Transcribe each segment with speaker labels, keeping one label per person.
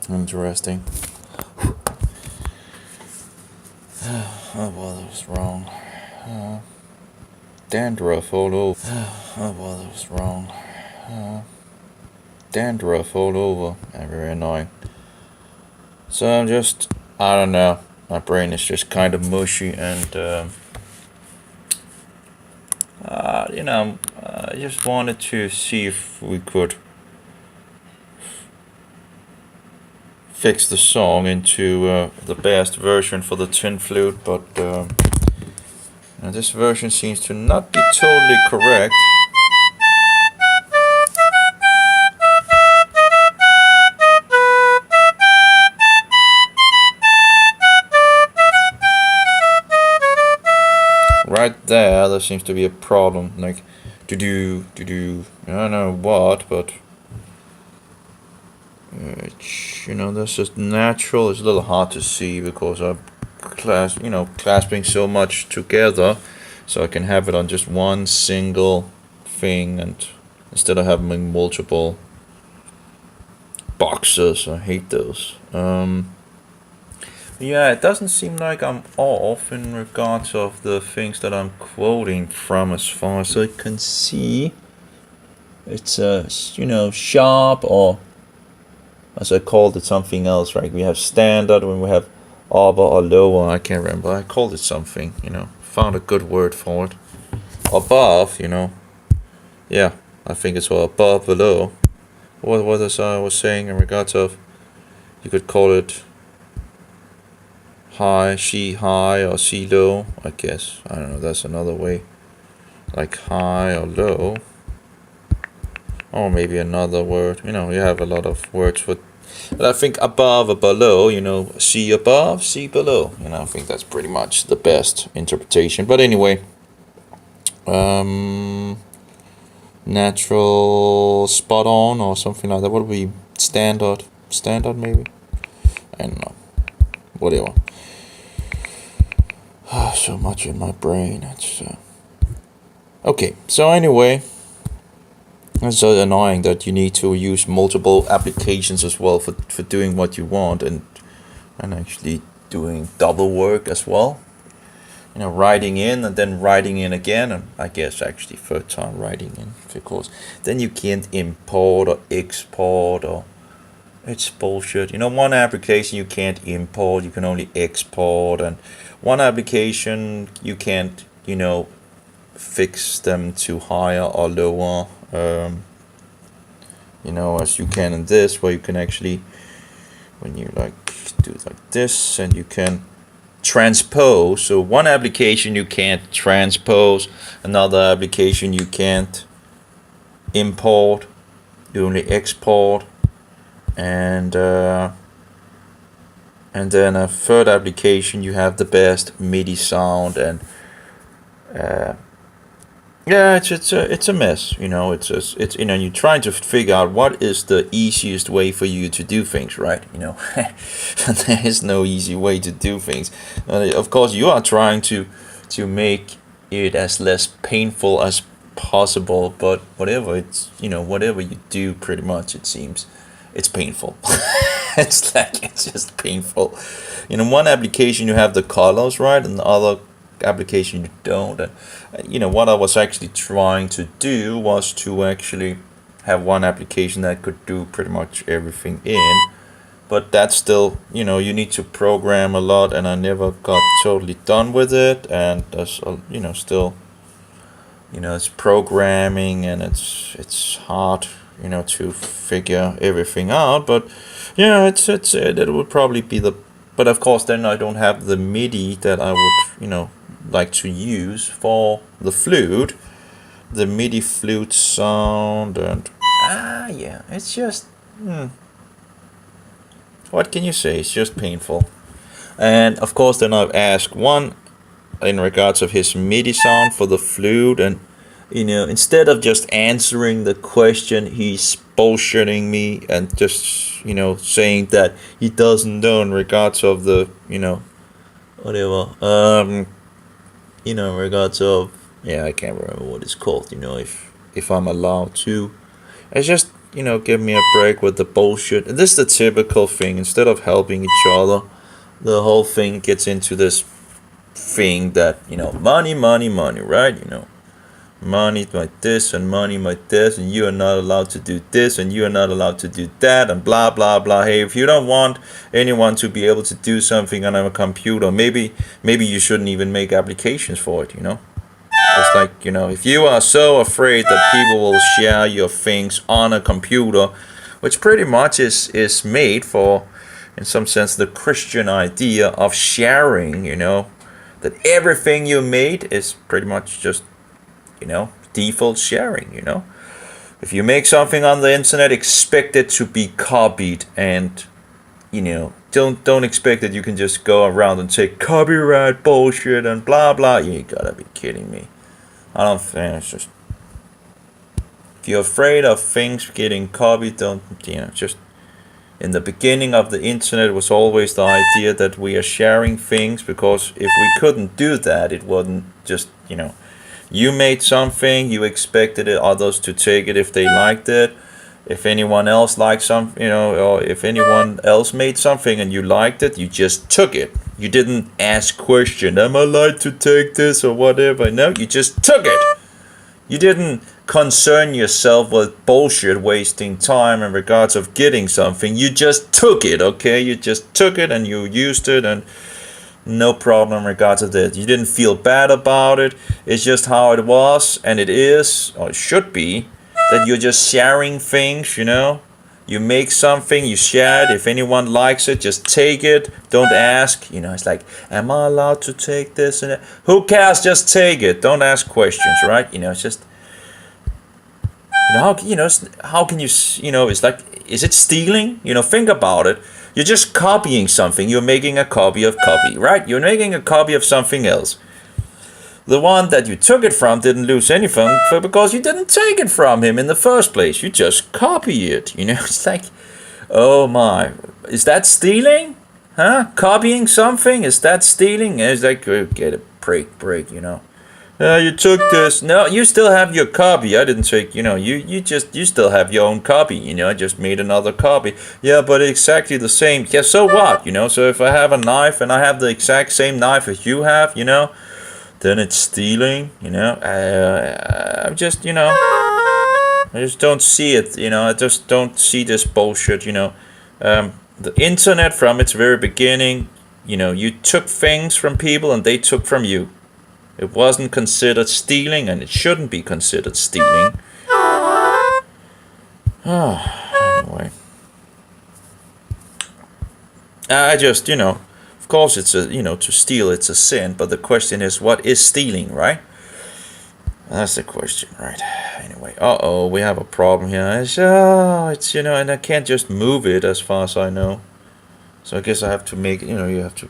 Speaker 1: Interesting. Oh well, that was wrong. Dandruff all over. Oh well, that was wrong. Dandruff all over. Very annoying. So I don't know. My brain is just kind of mushy, and I just wanted to see if we could fix the song into the best version for the tin flute, but this version seems to not be totally correct. Right there seems to be a problem. Like, I don't know what, but this is natural. It's a little hard to see because I'm clasping so much together, so I can have it on just one single thing, and instead of having multiple boxes. I hate those. Yeah, it doesn't seem like I'm off in regards of the things that I'm quoting from, as far as I can see. It's sharp, or as I called it something else, right? We have standard, when we have upper or lower, I can't remember. I called it something, found a good word for it. Above, yeah, I think it's all above, below. What as I was saying in regards of, you could call it high, C high, or C low, I guess. I don't know, that's another way. Like high or low. Or maybe another word. You have a lot of words for. But I think above or below, C above, C below. I think that's pretty much the best interpretation. But anyway, natural, spot on, or something like that. What would be standard? Standard, maybe? I don't know. Whatever. So much in my brain. It's okay. So anyway, it's so annoying that you need to use multiple applications as well for doing what you want, and actually doing double work as well. Writing in and then writing in again, and I guess actually third time writing in, because then you can't import or export, or it's bullshit. One application you can't import, you can only export, and one application you can't, fix them to higher or lower, as you can in this, where you can actually, when you do it like this, and you can transpose. So one application you can't transpose, another application you can't import, you only export, and then a third application you have the best MIDI sound, and yeah, it's a mess. It's you're trying to figure out what is the easiest way for you to do things, right? There is no easy way to do things. Of course, you are trying to make it as less painful as possible, but whatever whatever you do, pretty much it seems it's painful. It's just painful. One application you have the colors, right, and the other application you don't. And what I was actually trying to do was to actually have one application that could do pretty much everything in, but that's still, you need to program a lot, and I never got totally done with it, and there's still, it's programming, and it's hard, to figure everything out. But yeah, it would probably be but of course then I don't have the MIDI that I would like to use for the flute, the MIDI flute sound, and yeah, it's just what can you say? It's just painful. And of course then I've asked one in regards of his MIDI sound for the flute, and instead of just answering the question, he's bullshitting me and just saying that he doesn't know in regards of the whatever in regards of, yeah, I can't remember what it's called, if I'm allowed to. It's just give me a break with the bullshit. And this is the typical thing. Instead of helping each other, the whole thing gets into this thing that, money, money, money, right? Money like this and money like this, and you are not allowed to do this and you are not allowed to do that, and blah blah blah. Hey, if you don't want anyone to be able to do something on a computer, maybe you shouldn't even make applications for it. It's like, if you are so afraid that people will share your things on a computer, which pretty much is made for, in some sense, the Christian idea of sharing, that everything you made is pretty much just, default sharing, If you make something on the internet, expect it to be copied, and, don't expect that you can just go around and say copyright bullshit and blah blah. You gotta be kidding me. I don't think it's just, if you're afraid of things getting copied, don't, just, in the beginning of the internet was always the idea that we are sharing things, because if we couldn't do that, it wouldn't just, you made something, you expected others to take it if they liked it. If anyone else liked something, or if anyone else made something and you liked it, you just took it. You didn't ask question, am I allowed to take this or whatever? No, you just took it. You didn't concern yourself with bullshit wasting time in regards of getting something. You just took it, okay? You just took it and you used it, and no problem in regards of that. You didn't feel bad about it. It's just how it was, and it is, or it should be, that you're just sharing things, You make something, you share it. If anyone likes it, just take it. Don't ask. It's like, am I allowed to take this and that? Who cares? Just take it. Don't ask questions, right? It's just, how can you, it's like, is it stealing? Think about it. You're just copying something. You're making a copy of copy, right? You're making a copy of something else. The one that you took it from didn't lose anything because you didn't take it from him in the first place. You just copy it. It's like, oh my, is that stealing? Huh? Copying something? Is that stealing? It's like, get a break. You took this. No, you still have your copy. I didn't take, you still have your own copy. I just made another copy. Yeah, but exactly the same. Yeah, so what? So if I have a knife and I have the exact same knife as you have, then it's stealing, I just, I just don't see it, I just don't see this bullshit, the internet from its very beginning, you took things from people and they took from you. It wasn't considered stealing, and it shouldn't be considered stealing. Anyway. I just, of course it's to steal, it's a sin, but the question is, what is stealing, right? That's the question, right? Anyway, we have a problem here. It's and I can't just move it as far as I know. So I guess I have to make, you have to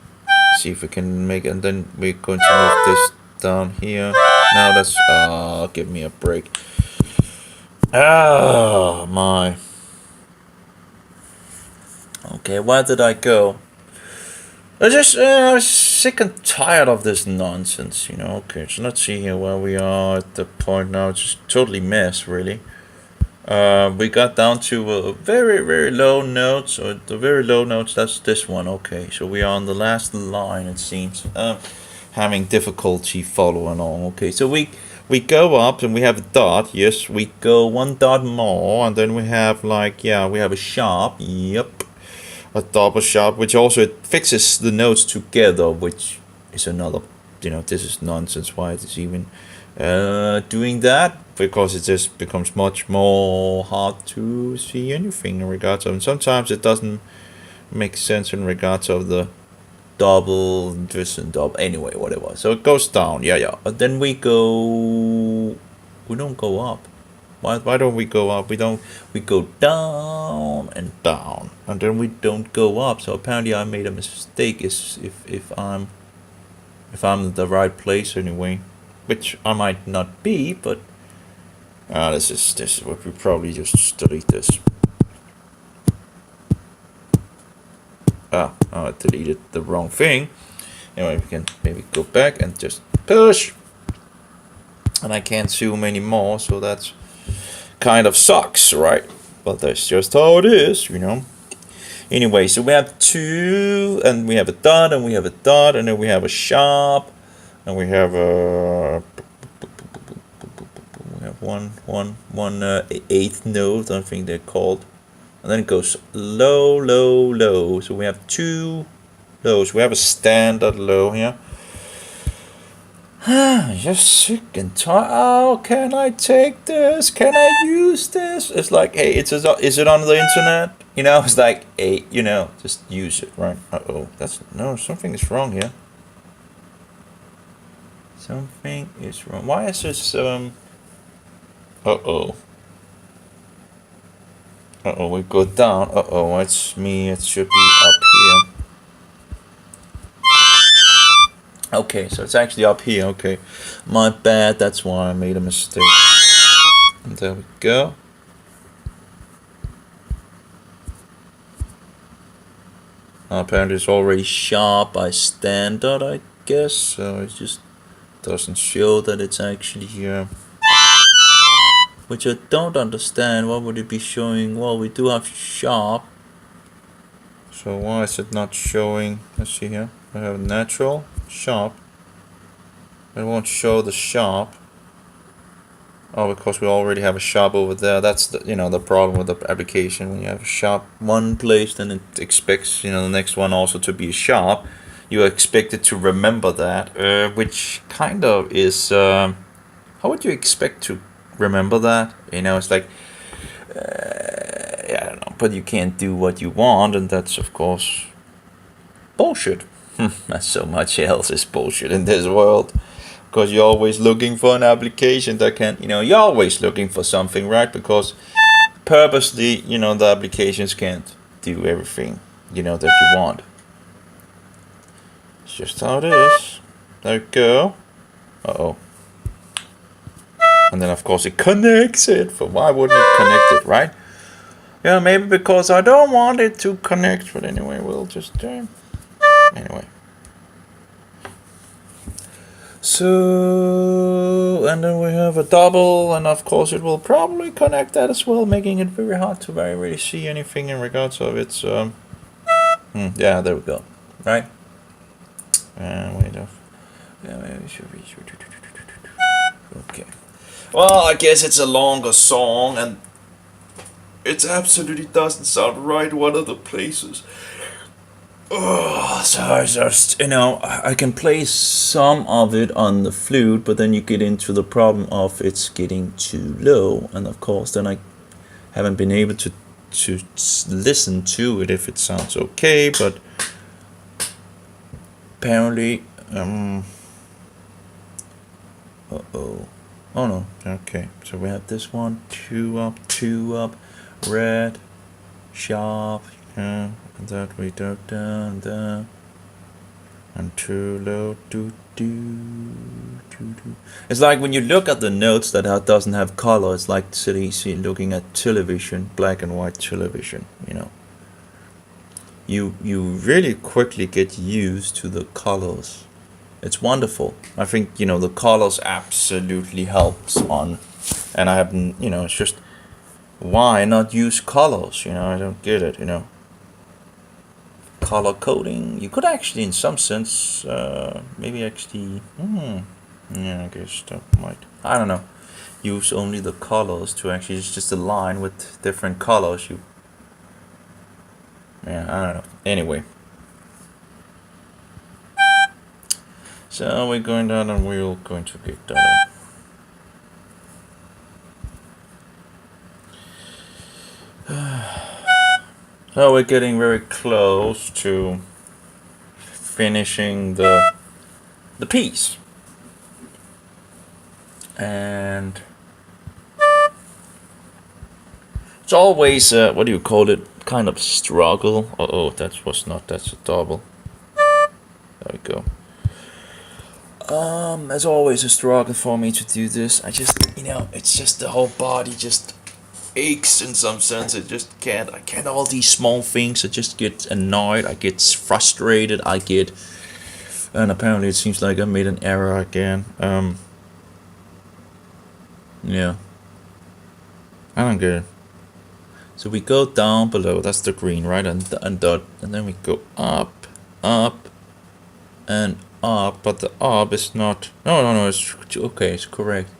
Speaker 1: see if we can make it, and then we're going to move this down here. Now that's, give me a break. Oh, my. Okay, where did I go? I was sick and tired of this nonsense, Okay, so let's see here where we are at the point now. It's just totally mess, really. We got down to a very, very low note. So the very low notes, that's this one. Okay, so we are on the last line, it seems. Having difficulty following on. Okay, so we go up and we have a dot. Yes, we go one dot more, and then we have we have a sharp. Yep. A double sharp, which also fixes the notes together, which is another, this is nonsense. Why it is even doing that? Because it just becomes much more hard to see anything in regards of, and sometimes it doesn't make sense in regards of the double, this and double, anyway, whatever. So it goes down, and then we don't go up. Why don't we go up? We go down and down, and then we don't go up. So apparently I made a mistake. Is if I'm in the right place anyway, which I might not be, but this is what we probably just delete this. I deleted the wrong thing. Anyway, we can maybe go back and just push, and I can't zoom anymore. So that's kind of sucks, right? but that's just how it is, you know. Anyway, so we have 2, and we have a dot, and we have a dot, and then we have a sharp, and we have a one eighth note, I think they're called, and then it goes low, low, low. So we have 2 lows. We have a standard low here. Just sick and tired. Oh, can I take this? Can I use this? It's like, hey, is it on the internet? You know, it's like, hey, you know, just use it, right? Something is wrong here. Something is wrong. Why is this, we go down. It's me. It should be up here. Okay, so it's actually up here. Okay, my bad. That's why I made a mistake. And there we go. Apparently it's already sharp by standard, I guess. So it just doesn't show that it's actually here. Which I don't understand. What would it be showing? Well, we do have sharp. So why is it not showing? Let's see here. I have natural, sharp. It won't show the sharp. Oh, because we already have a sharp over there. That's the problem with the application. When you have a sharp one place, then it expects the next one also to be a sharp. You are expected to remember that, which kind of is. How would you expect to remember that? It's like, I don't know, but you can't do what you want, and that's of course bullshit. As so much else is bullshit in this world, because you're always looking for an application that can, you're always looking for something, right? Because purposely, the applications can't do everything, that you want. It's just how it is. There you go. And then of course it connects it. For why wouldn't it connect it, right? Yeah, maybe because I don't want it to connect. But anyway, we'll just anyway. So, and then we have a double, and of course it will probably connect that as well, making it very hard to really see anything in regards of its. Yeah, there we go. Right. Wait off. Yeah, maybe we should be. Okay. Well, I guess it's a longer song, and it absolutely doesn't sound right one of the places. So I just, I can play some of it on the flute, but then you get into the problem of it's getting too low, and of course then I haven't been able to listen to it if it sounds okay, but apparently, oh no, okay, so we have this one, 2 up, red, sharp, and that we go down, and too low, do. It's like when you look at the notes that doesn't have color, it's like looking at television, black and white television, You really quickly get used to the colors. It's wonderful. I think, the colors absolutely helps on, and I haven't, it's just, why not use colors? I don't get it, Color coding, you could actually, in some sense, maybe actually, yeah, I guess that might, I don't know, use only the colors to actually, it's just a line with different colors. Yeah, I don't know. Anyway. So we're going down, and we're going to get down. So we're getting very close to finishing the piece. And it's always, what do you call it, kind of struggle. That's a double. There we go. There's always a struggle for me to do this. I just, it's just the whole body just aches in some sense. I can't all these small things. I just get annoyed. I get frustrated. And apparently it seems like I made an error again. Yeah. I don't get it. So we go down below, that's the green, right? And dot, and then we go up, up, and up, but the up is not, no, it's okay, it's correct.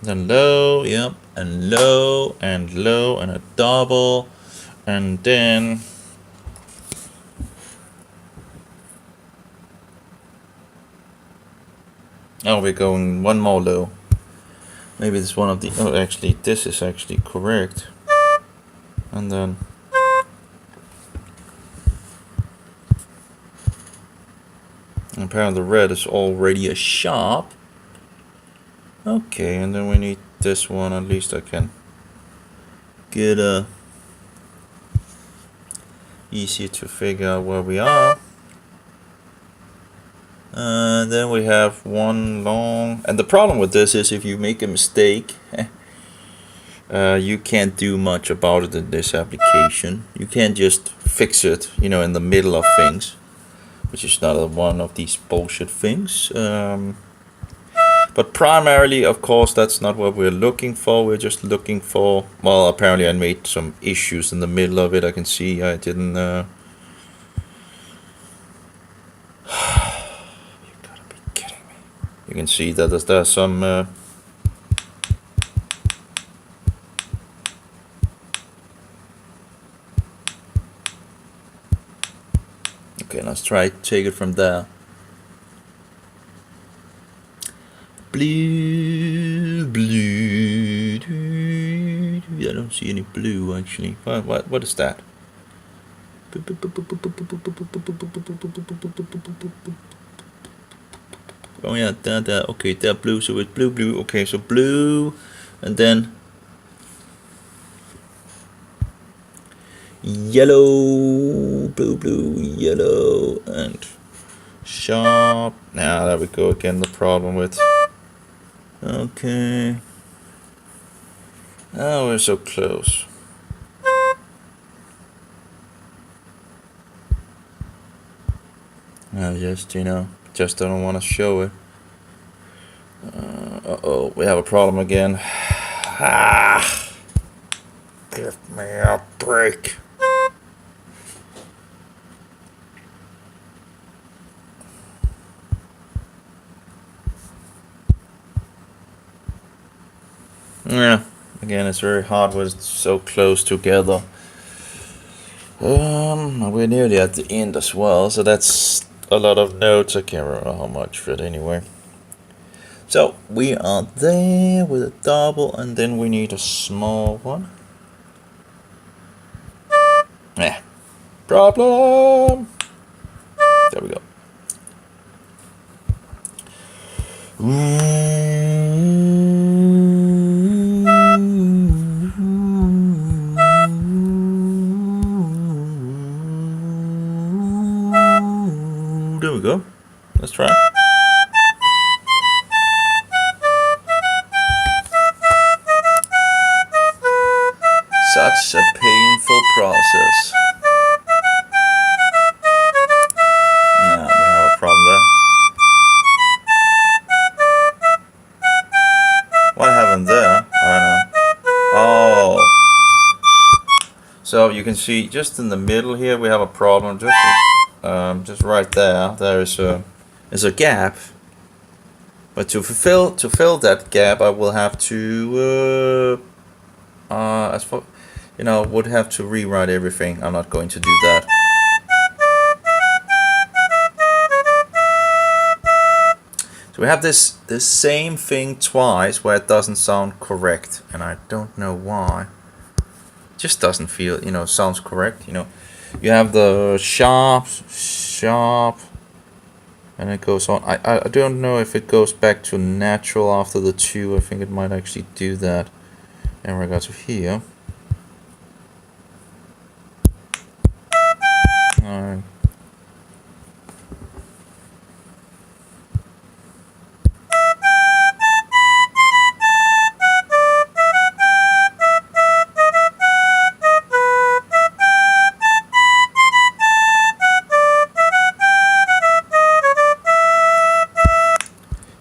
Speaker 1: And then low, yep, and low, and low, and a double, and then oh, we're going one more low. Maybe it's one of the, oh, actually, this is actually correct. And then apparently the red is already a sharp. Okay, and then we need this one. At least I can get easier to figure out where we are. And then we have one long, and the problem with this is if you make a mistake, you can't do much about it in this application. You can't just fix it, you know, in the middle of things, which is not one of these bullshit things. But primarily, of course, that's not what we're looking for. We're just looking for, well, apparently I made some issues in the middle of it. I can see I didn't, you gotta be kidding me. You can see that there's some, okay, let's try to take it from there. Blue, blue, I don't see any blue actually. What is that? Oh yeah, that, okay, that blue, so it's blue, okay, so blue, and then yellow, blue, yellow, and sharp. Now there we go again, the problem with, okay, oh, we're so close. I just, you know, just don't want to show it. Uh-oh, we have a problem again. Ah, give me a break. Yeah, again, it's very hard when it's so close together. We're nearly at the end as well, so that's a lot of notes. I can't remember how much, but anyway. So we are there with a double, and then we need a small one. Yeah, problem. There we go. There we go. Let's try. Such a painful process. Yeah, we have a problem there. What happened there? I don't know. Oh. So you can see just in the middle here we have a problem. Just right there. There is a gap. But to fill that gap, I will have to as for, you know, would have to rewrite everything. I'm not going to do that. So we have this same thing twice where it doesn't sound correct, and I don't know why. It just doesn't feel, you know, sounds correct. You know, you have the sharp, and it goes on. I don't know if it goes back to natural after the 2. I think it might actually do that in regards to here. Alright.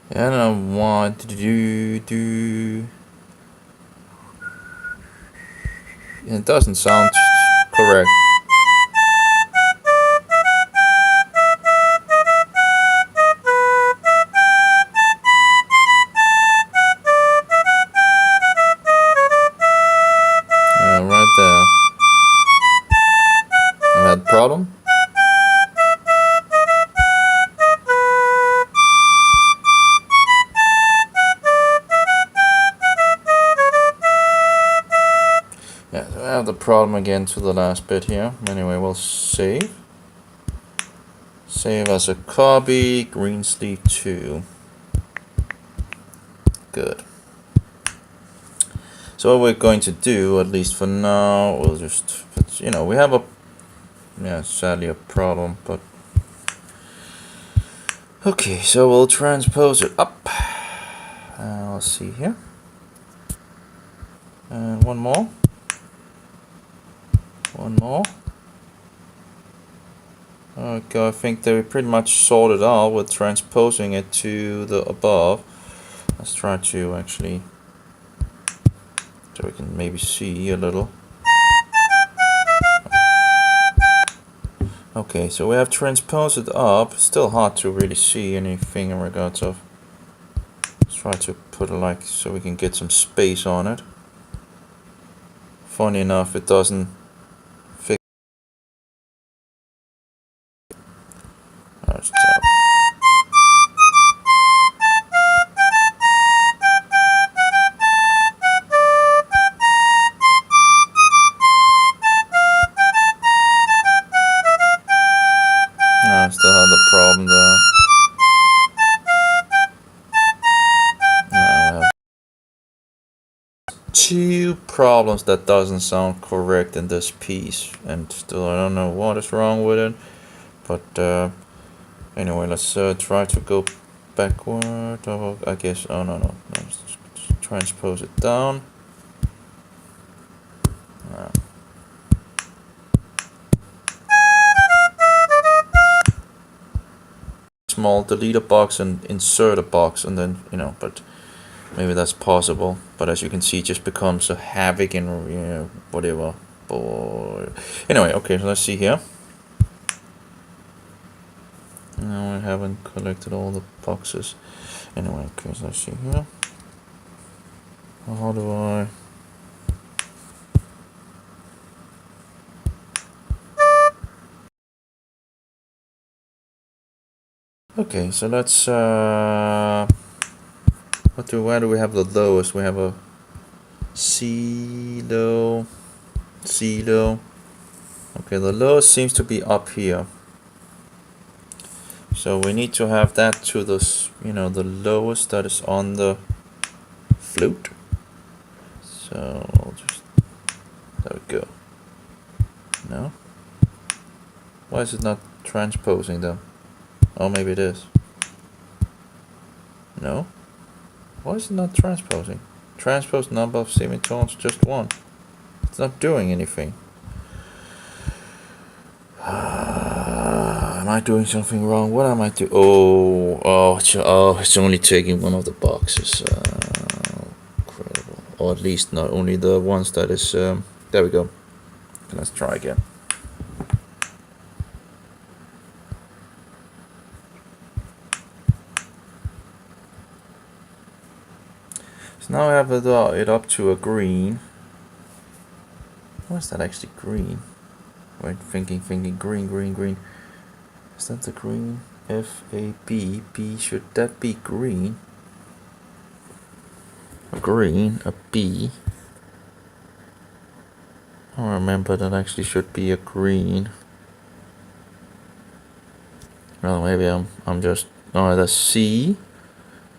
Speaker 1: I don't know what to do. It doesn't sound correct. Right there. I had a problem. Yeah, so I have the problem again to the last bit here. Anyway, we'll save. Save as a copy, green sleeve 2. Good. So what we're going to do, at least for now, we'll just, we have sadly a problem, but okay, so we'll transpose it up. Let's see here. And one more. Okay, I think they pretty much sorted out with transposing it to the above. Let's try to actually, so we can maybe see a little. Okay, so we have transposed it up. Still hard to really see anything in regards of. Let's try to put it so we can get some space on it. Funny enough, it doesn't fix. I still have the problem there. I have 2 problems that doesn't sound correct in this piece, and still I don't know what is wrong with it. But anyway, let's try to go backward. I guess. Oh no. Let's transpose it down. Small, delete a box and insert a box, and then but maybe that's possible. But as you can see, it just becomes a havoc and whatever. But anyway, okay, so let's see here. No, I haven't collected all the boxes. Anyway, okay, so let's see here. How do I? Okay, so let's where do we have the lowest? We have a C low. Okay, the lowest seems to be up here. So we need to have that to the the lowest that is on the flute. So I'll just, there we go. No? Why is it not transposing though? Oh, maybe it is. No? Why is it not transposing? Transpose number of semitones, just 1. It's not doing anything. Am I doing something wrong? What am I doing? Oh, it's only taking one of the boxes. Incredible. Or at least not only the ones that is, there we go. Let's try again. So now I have it up to a green. Why is that actually green? Wait, thinking, green. Is that the green? F-A-B, B, should that be green? A green, a B. I remember that actually should be a green. Well, maybe I'm just, that's C.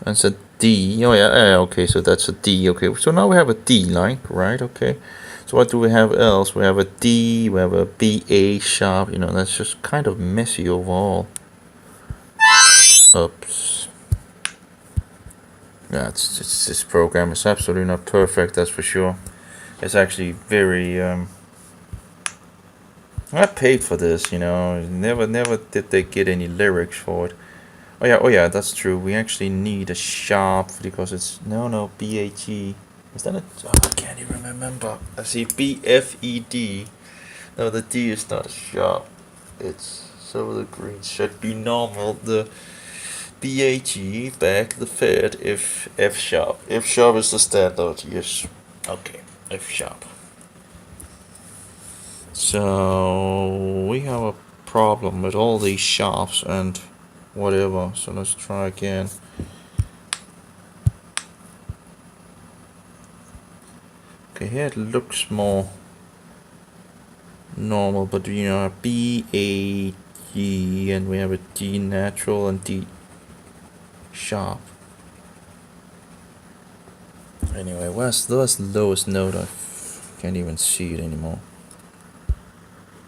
Speaker 1: That's a D. Oh yeah, okay, so that's a D. Okay, so now we have a D line, right? Okay. So what do we have else? We have a D, we have a B, A sharp, that's just kind of messy overall. Oops. Yeah, this program is absolutely not perfect, that's for sure. It's actually very, I paid for this, never did they get any lyrics for it. Oh yeah, that's true. We actually need a sharp because it's, no, B-A-G. Is that a... Oh, I can't even remember. I see BFED. No, the D is not sharp. It's... So the green should be normal. The BAG, back the fed, if F sharp. F sharp is the standard, yes. Okay, F sharp. So we have a problem with all these sharps and whatever. So let's try again. Okay, here it looks more normal, but you know, B, A, G, and we have a D natural and D sharp. Anyway, where's the lowest note? I can't even see it anymore.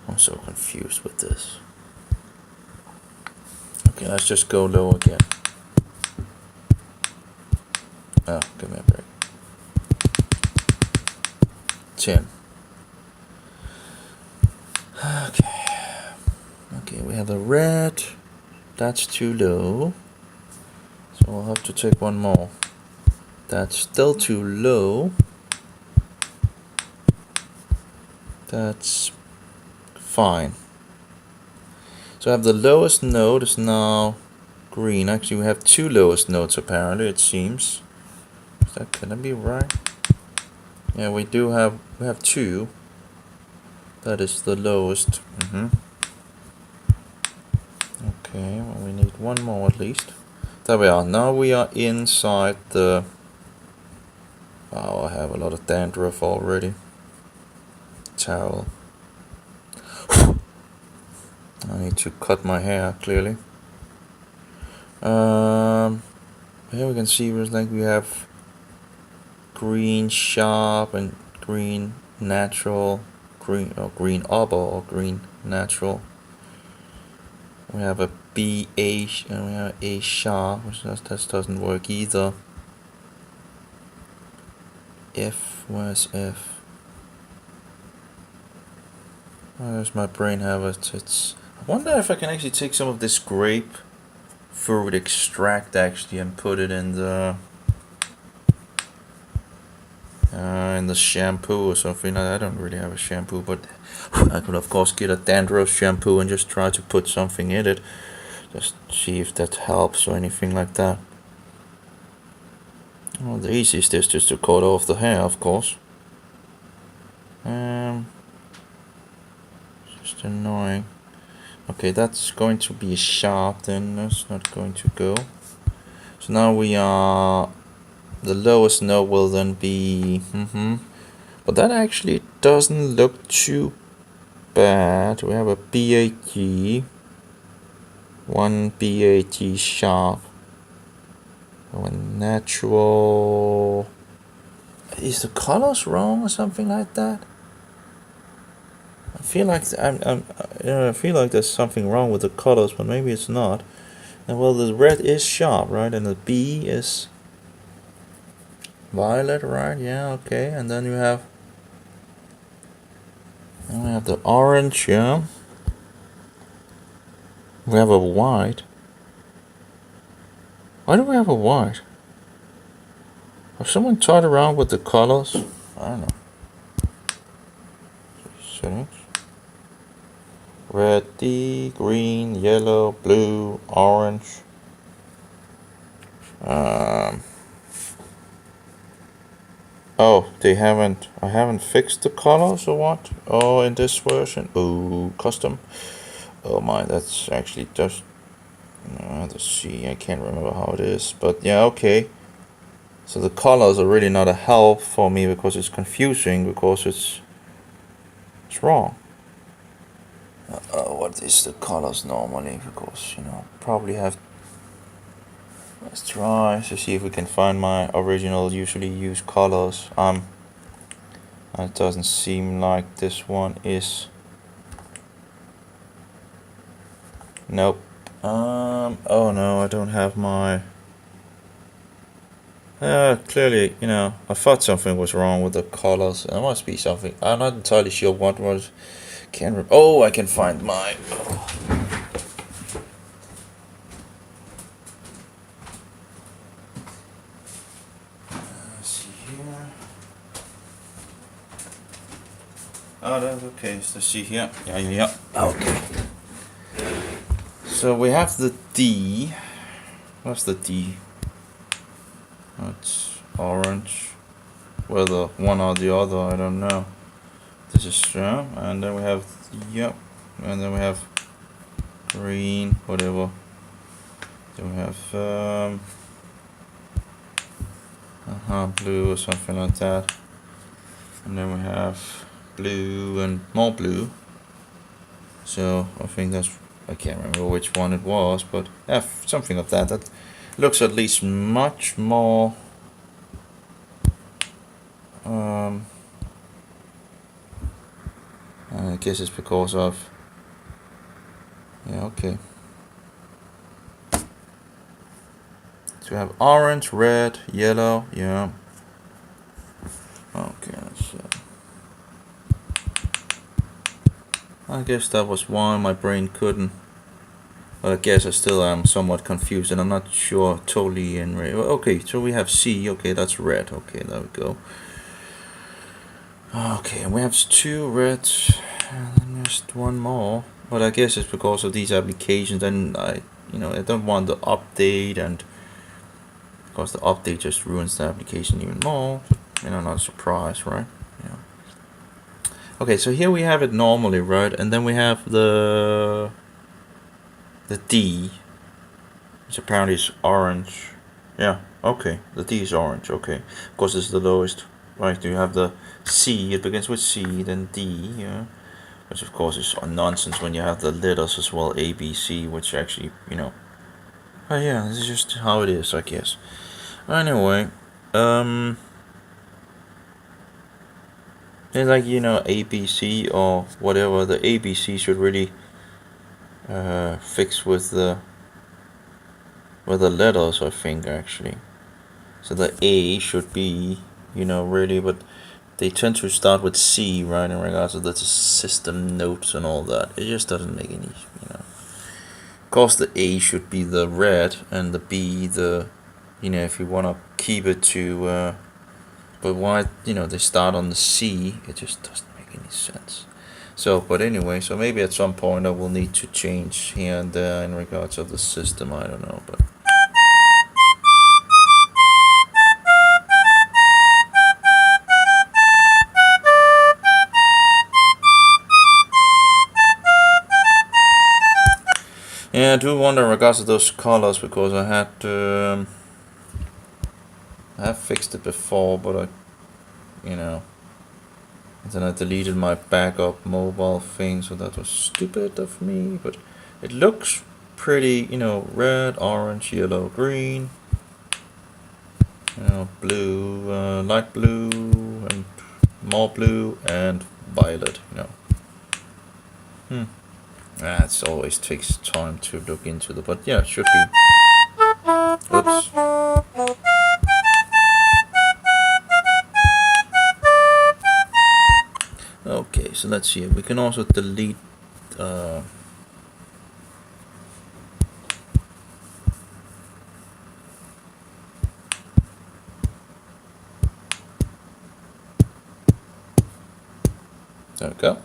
Speaker 1: I'm so confused with this. Okay, let's just go low again. Oh, give me a break. 10. Okay, we have a red. That's too low. So we'll have to take one more. That's still too low. That's fine. So I have the lowest note is now green. Actually, we have two lowest notes apparently, it seems. Is that gonna be right? Yeah, we have two. That is the lowest. Okay, well, we need one more at least. There we are. Now we are inside the... Oh, I have a lot of dandruff already. Towel. I need to cut my hair, clearly. Here we can see we have green sharp and green natural, green arbor or green natural. We have a B, A, and we have A sharp, which that doesn't work either. F, where's F? Where's my brain have it? I wonder if I can actually take some of this grape fruit extract actually and put it in the shampoo or something. I don't really have a shampoo, but I could of course get a dandruff shampoo and just try to put something in it. Just see if that helps or anything like that. Well, the easiest is just to cut off the hair, of course. Just annoying. Okay, that's going to be sharp then. That's not going to go. So now we are... The lowest note will then be... But that actually doesn't look too bad. We have a BAT. One BAT sharp. One natural... Is the colors wrong or something like that? I feel like I feel like there's something wrong with the colors, but maybe it's not. And well, the red is sharp, right? And the B is violet, right? Yeah, okay. And then we have the orange, yeah. We have a white. Why do we have a white? Have someone toyed around with the colors? I don't know. Settings. Red, D, green, yellow, blue, orange. Oh, I haven't fixed the colors or what? Oh, in this version. Oh, custom. Oh my, that's actually just... let's see, I can't remember how it is. But yeah, okay. So the colors are really not a help for me because it's confusing, because it's wrong. What is the colors normally? Because, probably have... Let's try to see if we can find my original usually used colors. It doesn't seem like this one is... Nope. Oh no, I don't have my... clearly, I thought something was wrong with the colors. There must be something. I'm not entirely sure what was... Can't remember. Oh, I can find my... Let's see here. Oh, that's okay. It's the C here. Yeah. Okay. So we have the D. What's the D? It's orange. Whether one or the other, I don't know. This is and then we have and then we have green, whatever. Then we have blue or something like that. And then we have blue and more blue. So I think that's, I can't remember which one it was, but yeah, something of that. That looks at least much more I guess it's because of, yeah, okay. So we have orange, red, yellow, yeah. Okay, I guess that was why my brain couldn't. I guess I still am somewhat confused, and I'm not sure totally in red. Okay, so we have C. Okay, that's red. Okay, there we go. Okay, and we have 2 reds, and just one more. But I guess it's because of these applications, and I don't want the update, and because the update just ruins the application even more. Not a surprise, right? Yeah. Okay, so here we have it normally, right? And then we have the D, which apparently is orange. Yeah, okay, the D is orange, okay. Of course, this is the lowest, right? You have the C, it begins with C, then D, yeah. Which of course is nonsense when you have the letters as well, A, B, C, which actually, oh yeah, this is just how it is, I guess. Anyway, it's like, ABC or whatever. The ABC should really fix with the letters, I think, actually. So the A should be, really, but they tend to start with C, right, in regards to the system notes and all that. It just doesn't make any, Of course, the A should be the red, and the B the, if you want to keep it to, but why, they start on the C, it just doesn't make any sense. So, but anyway, so maybe at some point I will need to change here and there in regards of the system, I don't know, but. Yeah, I do wonder in regards to those colors, because I had I have fixed it before, but and then I deleted my backup mobile thing, so that was stupid of me, but it looks pretty, red, orange, yellow, green, blue, light blue, and more blue, and violet, That always takes time to look into but yeah, it should be. Oops. Okay, so let's see. We can also delete. There we go.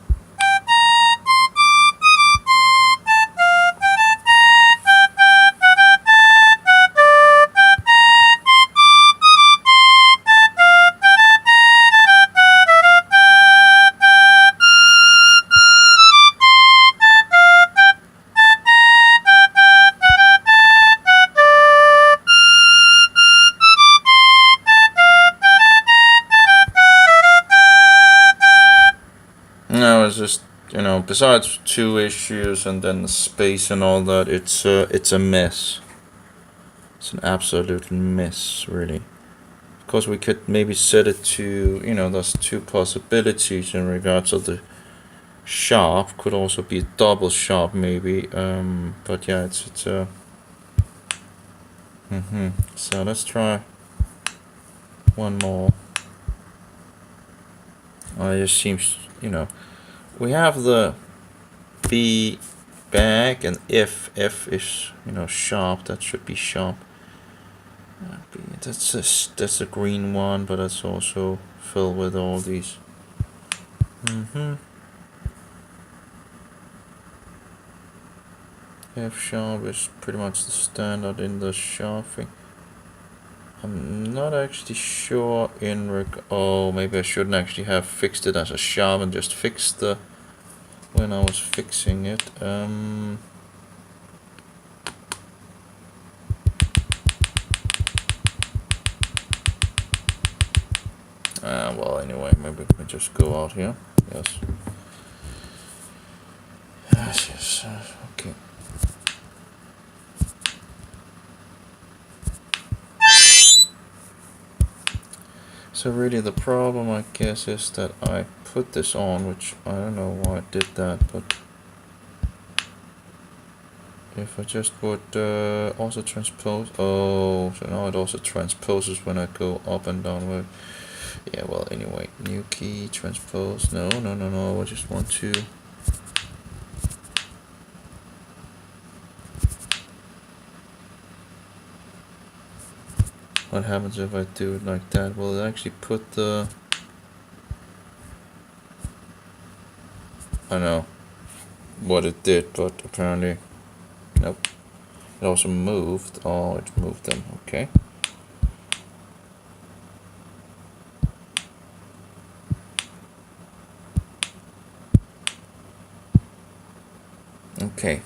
Speaker 1: No, it's just, besides 2 issues and then the space and all that, it's a mess. It's an absolute mess, really. Of course, we could maybe set it to, there's 2 possibilities in regards of the sharp. Could also be a double sharp, maybe. But yeah, it's So let's try one more. It just seems, we have the B back, and if F is, sharp, that should be sharp. That's a green one, but that's also filled with all these. F sharp is pretty much the standard in the sharping. I'm not actually sure oh, maybe I shouldn't actually have fixed it as a sharp and just fixed the when I was fixing it. Well, anyway, maybe we just go out here. Yes. Yes. Okay. So really the problem, I guess, is that I put this on, which I don't know why I did that, but if I just would also transpose, oh, so now it also transposes when I go up and down. Yeah, well, anyway, new key, transpose, no, I just want to, what happens if I do it like that? Will it actually put the, I don't know what it did, but apparently, nope. It also moved, oh, it moved them, okay. Okay.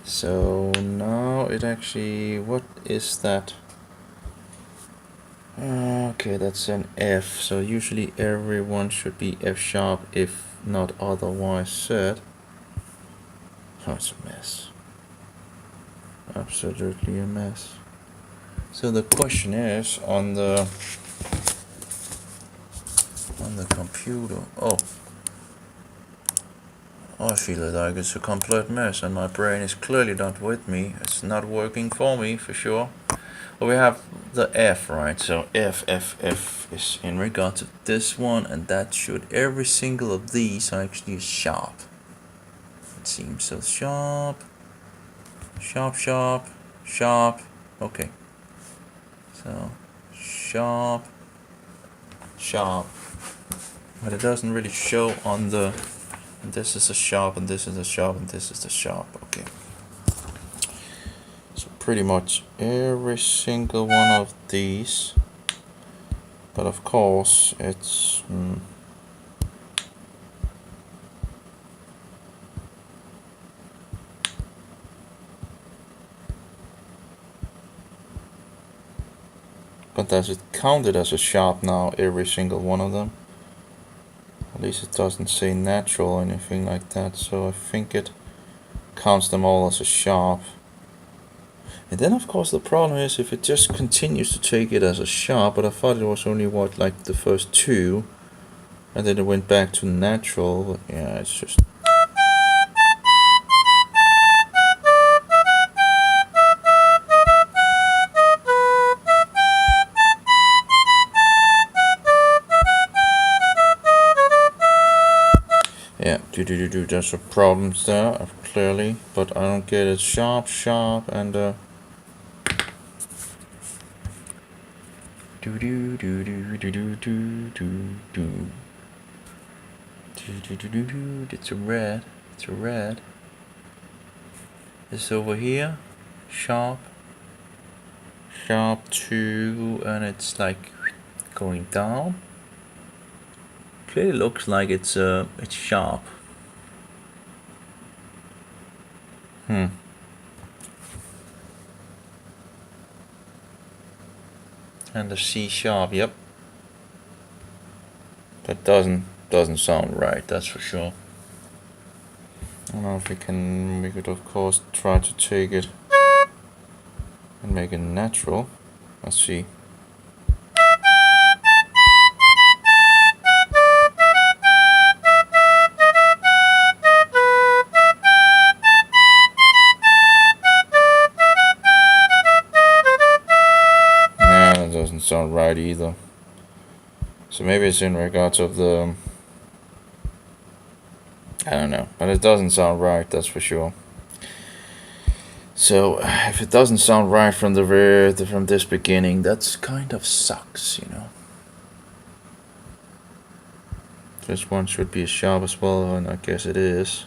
Speaker 1: So now it actually, what is that? Okay, that's an F. So usually everyone should be F sharp if not otherwise said. Oh, it's a mess. Absolutely a mess. So the question is on the computer. Oh, I feel like it's a complete mess and my brain is clearly not with me. It's not working for me for sure. Well, we have the F, right? So F is in regard to this one, and that should, every single of these are actually sharp. It seems so. Sharp, sharp, sharp, sharp. Okay. So sharp, sharp. But it doesn't really show on the, this is a sharp, and this is a sharp, and this is the sharp. Okay. So pretty much every single one of these. But of course, it's but does it count it as a sharp now, every single one of them? At least it doesn't say natural or anything like that, so I think it counts them all as a sharp. And then of course the problem is if it just continues to take it as a sharp, but I thought it was only what, like the first two, and then it went back to natural. Yeah, it's just, yeah, there's some problems there, clearly, but I don't get it. Sharp, sharp, and it's a red, it's a red. It's over here, sharp, sharp 2, and it's like going down. Clearly looks like it's sharp. And the C sharp, yep. That doesn't sound right, that's for sure. I don't know if we could of course try to take it and make it natural. Let's see. Yeah, that doesn't sound right either. So maybe it's in regards of the, I don't know, but it doesn't sound right, that's for sure. So if it doesn't sound right from from this beginning, that's kind of sucks, you know. This one should be a sharp as well, and I guess it is.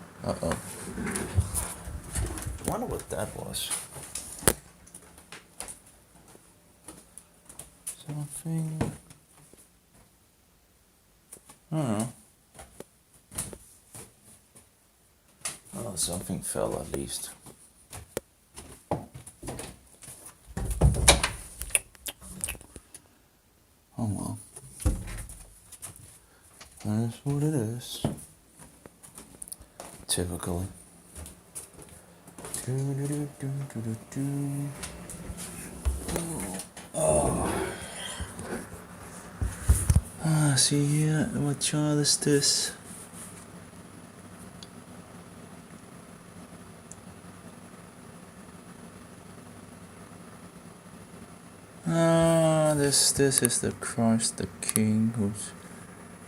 Speaker 1: Uh-oh. I wonder what that was. Something... I don't know. Oh, something fell at least. Oh well. That's what it is. Typically. Oh. See here, what child is this? This is the Christ the King, whose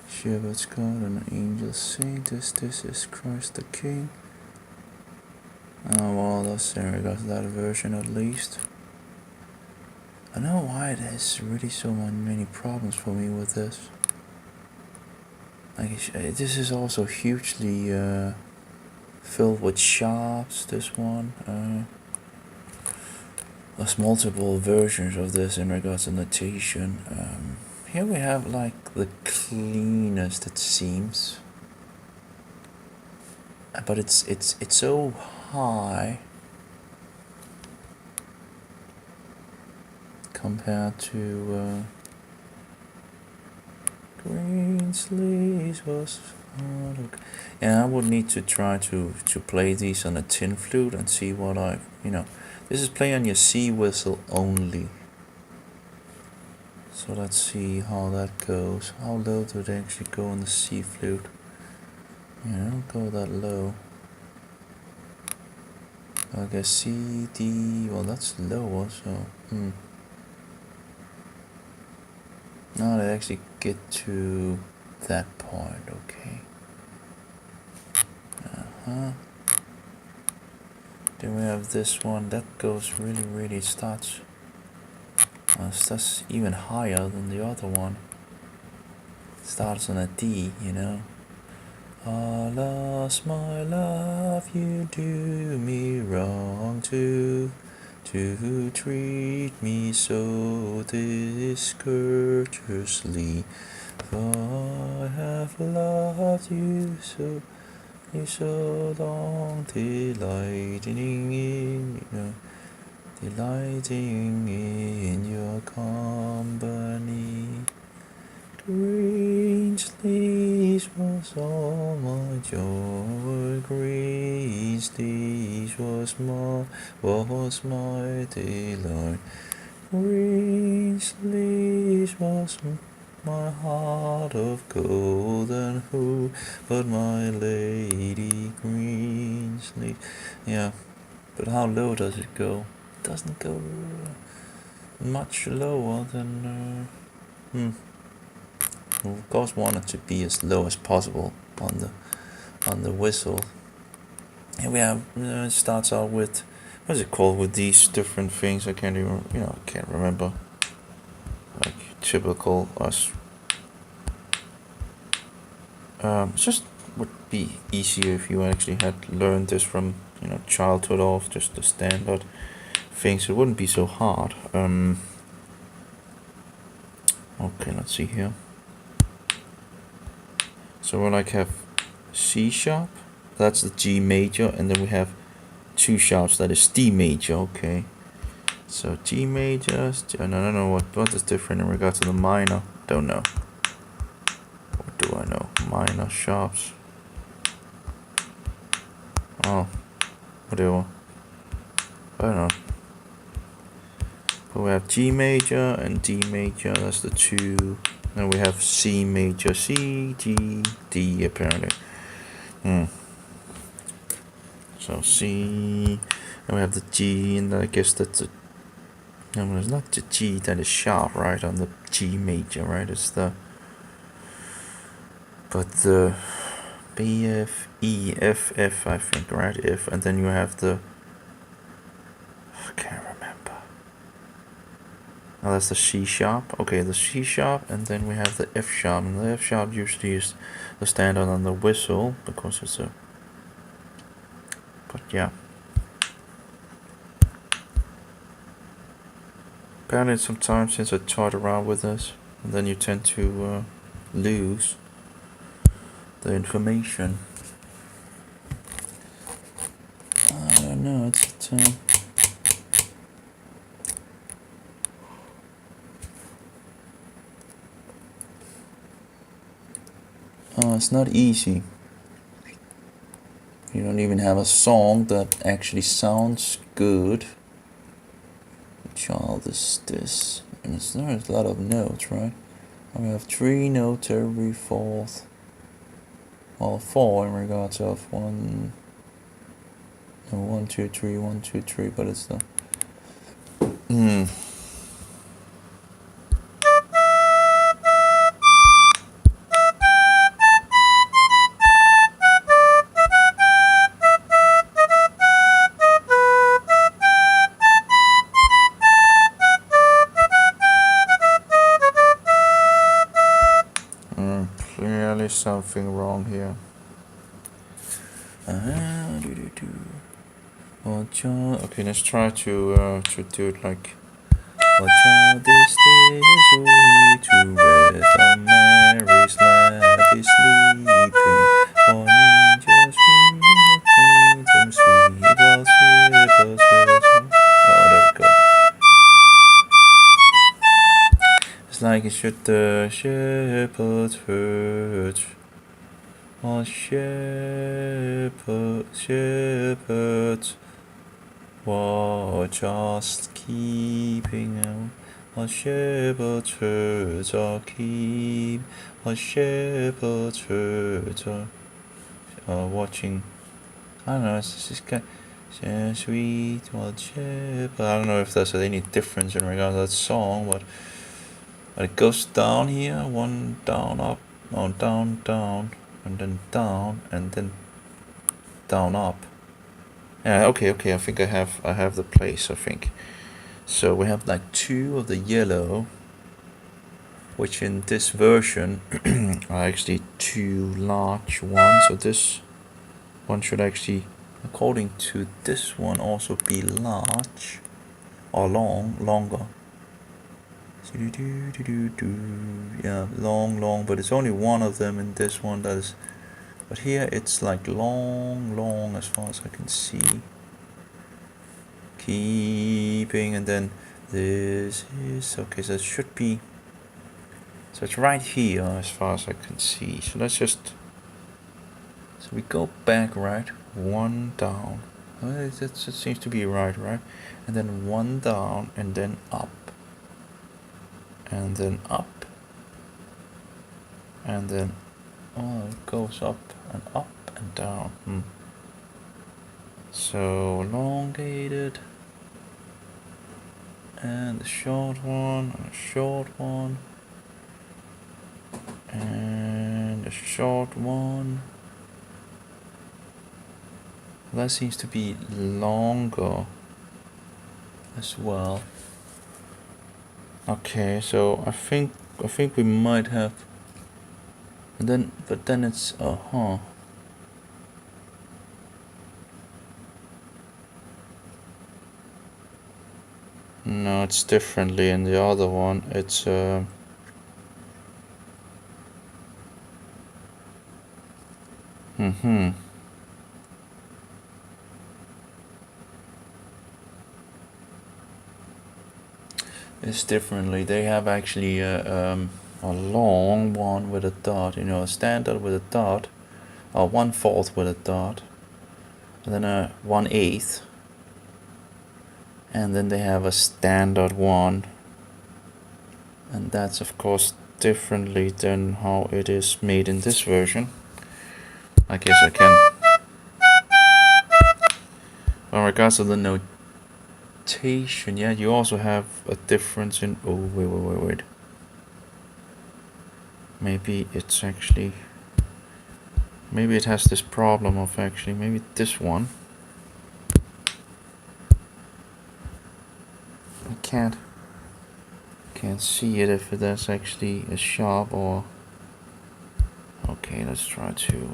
Speaker 1: shepherds God and angels sing. This is Christ the King. Oh well, that's in regards to that version at least. I know why there's really so many problems for me with this. Like, this is also hugely filled with sharps, this one. There's multiple versions of this in regards to notation. Here we have like the cleanest it seems, but it's so high compared to green sleeves was hard. Yeah, I would need to try to play these on a tin flute and see what this is playing on your C whistle only. So let's see how that goes. How low do they actually go on the C flute? Yeah, don't go that low. I guess C, D, well that's low also. Now they actually get to that point, okay. Then we have this one, that goes really, it starts that's even higher than the other one. It starts on a D, Alas, my love, you do me wrong to treat me so discourteously. For I have loved you so long, delighting in your company. Green sleeves was all my joy. Green sleeves was my delight. Green sleeves was my heart of gold, and who but my lady green sleeves? Yeah, but how low does it go? It doesn't go much lower than. Of course, want it to be as low as possible on the whistle. Here we have. It starts out with, what is it called with these different things? I can't even. I can't remember. Like typical us. Just would be easier if you actually had learned this from childhood off, just the standard things. It wouldn't be so hard. Okay, let's see here. So we have C sharp, that's the G major, and then we have two sharps, that is D major. Okay, so G major, I don't know what is different in regard to the minor. Don't know. What do I know? Minor sharps. Oh, whatever. I don't know. But we have G major and D major. That's the two. Then we have C major, C, G, D apparently. So C, and we have the G, and I guess that's a. No, it's not the G that is sharp, right? On the G major, right? It's the. But the B, F, E, F, F, I think, right? F, and then you have the. I can't remember. Oh, that's the C sharp. Okay, the C sharp, and then we have the F sharp. And the F sharp usually is the standard on the whistle because it's a yeah. Apparently sometimes since I toyed around with this, and then you tend to lose the information. I don't know, it's not easy. You don't even have a song that actually sounds good. What child is this? And there's a lot of notes, right? We have 3 notes every fourth. Well, 4 in regards of 1, 2, 3, 1, 2, 3, but it's the clearly something wrong here. Okay, let's try to do it like. A child is this way to rest on Mary's lap is sleeping, for angels breathe them sweet while shepherds herd. Oh, there we go. It's like it should the shepherds herd. While shepherds were just keeping out. While shepherds herds are while shepherds herds are watching. I don't know, it's just kind of sweet while shepherd. I don't know if there's any difference in regards to that song, but it goes down here, 1 down, up, oh, down, down, and then down, and then down, up. Yeah, okay, I think I have the place, I think. So we have like 2 of the yellow, which in this version are actually 2 large ones. So this one should actually, according to this one, also be large or longer. Yeah, long, but it's only one of them in this one that is. But here it's like long as far as I can see. Keeping, and then this is okay. So it should be. So it's right here as far as I can see. So let's just. So we go back, right? 1 down. It seems to be right? And then 1 down, and then up. And then up. And then, oh, it goes up and down. So elongated. And the short one, and a short one. And a short one. That seems to be longer as well. Okay, so I think we might have. And then it's No, it's differently in the other one. It's It's differently. They have actually a long one with a dot. A standard with a dot, or 1/4 with a dot, and then a 1/8, and then they have a standard one, and that's of course differently than how it is made in this version. I guess I can. In regards to the notation, yeah, you also have a difference in. Oh, wait. Maybe it's actually. Maybe it has this problem of actually. Maybe this one. I can't see it if that's actually a sharp or. Okay, let's try to.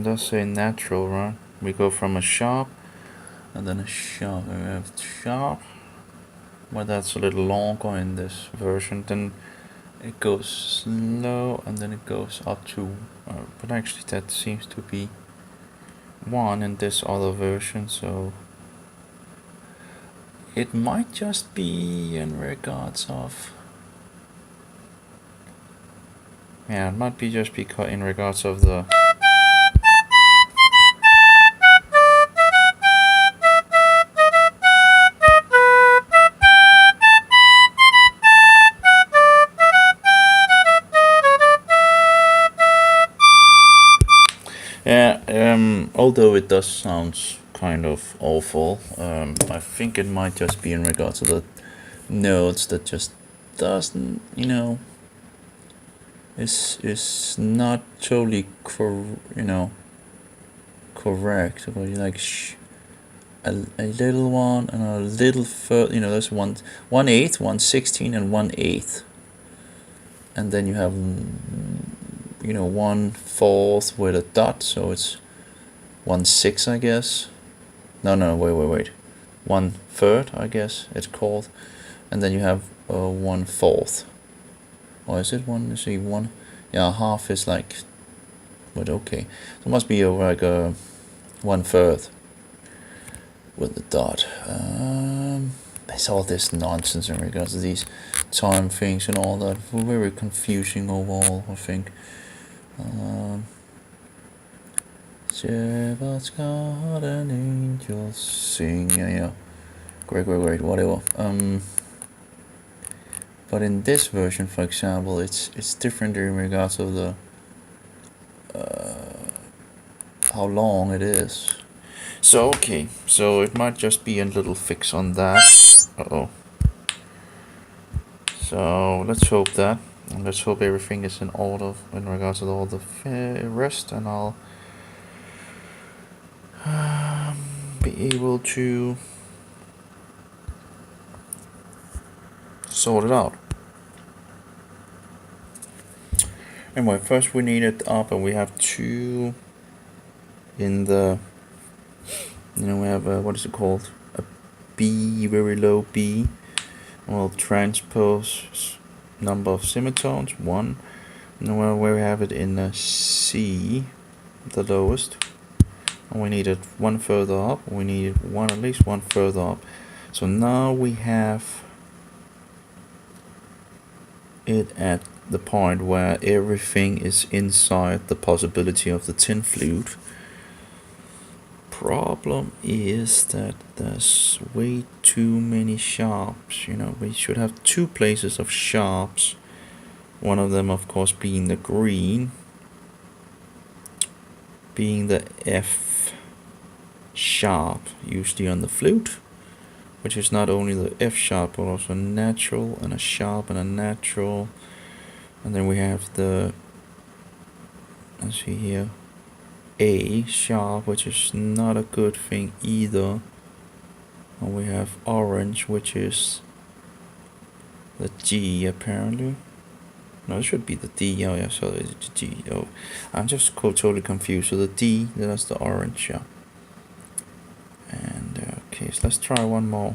Speaker 1: Let's say natural, right? We go from a sharp and then a sharp. We have sharp, but that's a little longer in this version. Then it goes slow and then it goes up to, but actually that seems to be 1 in this other version, so it might just be in regards of, yeah, it might be just because in regards of the yeah, although it does sound kind of awful, I think it might just be in regards to the notes that just doesn't, is not totally correct. But like a little one and a little further, there's 1/8, 1/16, and 1/8, and then you have 1/4 with a dot, so it's 1/6, I guess. No, wait. 1/3, I guess it's called, and then you have 1/4. Or is it one? See, one. Yeah, half is like. But okay, so it must be like a 1/3 with the dot. It's all this nonsense in regards to these time things and all that. Very confusing overall, I think. Shepherd's garden, angels sing. Yeah. Great, whatever. But in this version, for example, it's different in regards of the how long it is. So okay, so it might just be a little fix on that. So let's hope that, and let's hope everything is in order in regards to all the rest, and I'll be able to sort it out. Anyway, first we need it up, and we have 2 in the, we have what is it called? A B, very low B. We'll transpose number of semitones, 1. And where we have it in a C, the lowest. And we need it 1 further up. We need at least one further up. So now we have it at the point where everything is inside the possibility of the tin flute. Problem is that there's way too many sharps. We should have 2 places of sharps. One of them, of course, being the green, being the F sharp, usually on the flute, which is not only the F sharp but also a natural and a sharp and a natural. And then we have the, let's see here, A sharp, which is not a good thing either. And we have orange, which is the G apparently. No, it should be the D. Oh yeah, so it's the G. Oh, I'm just totally confused. So the D, that's the orange, yeah. And okay, so let's try one more.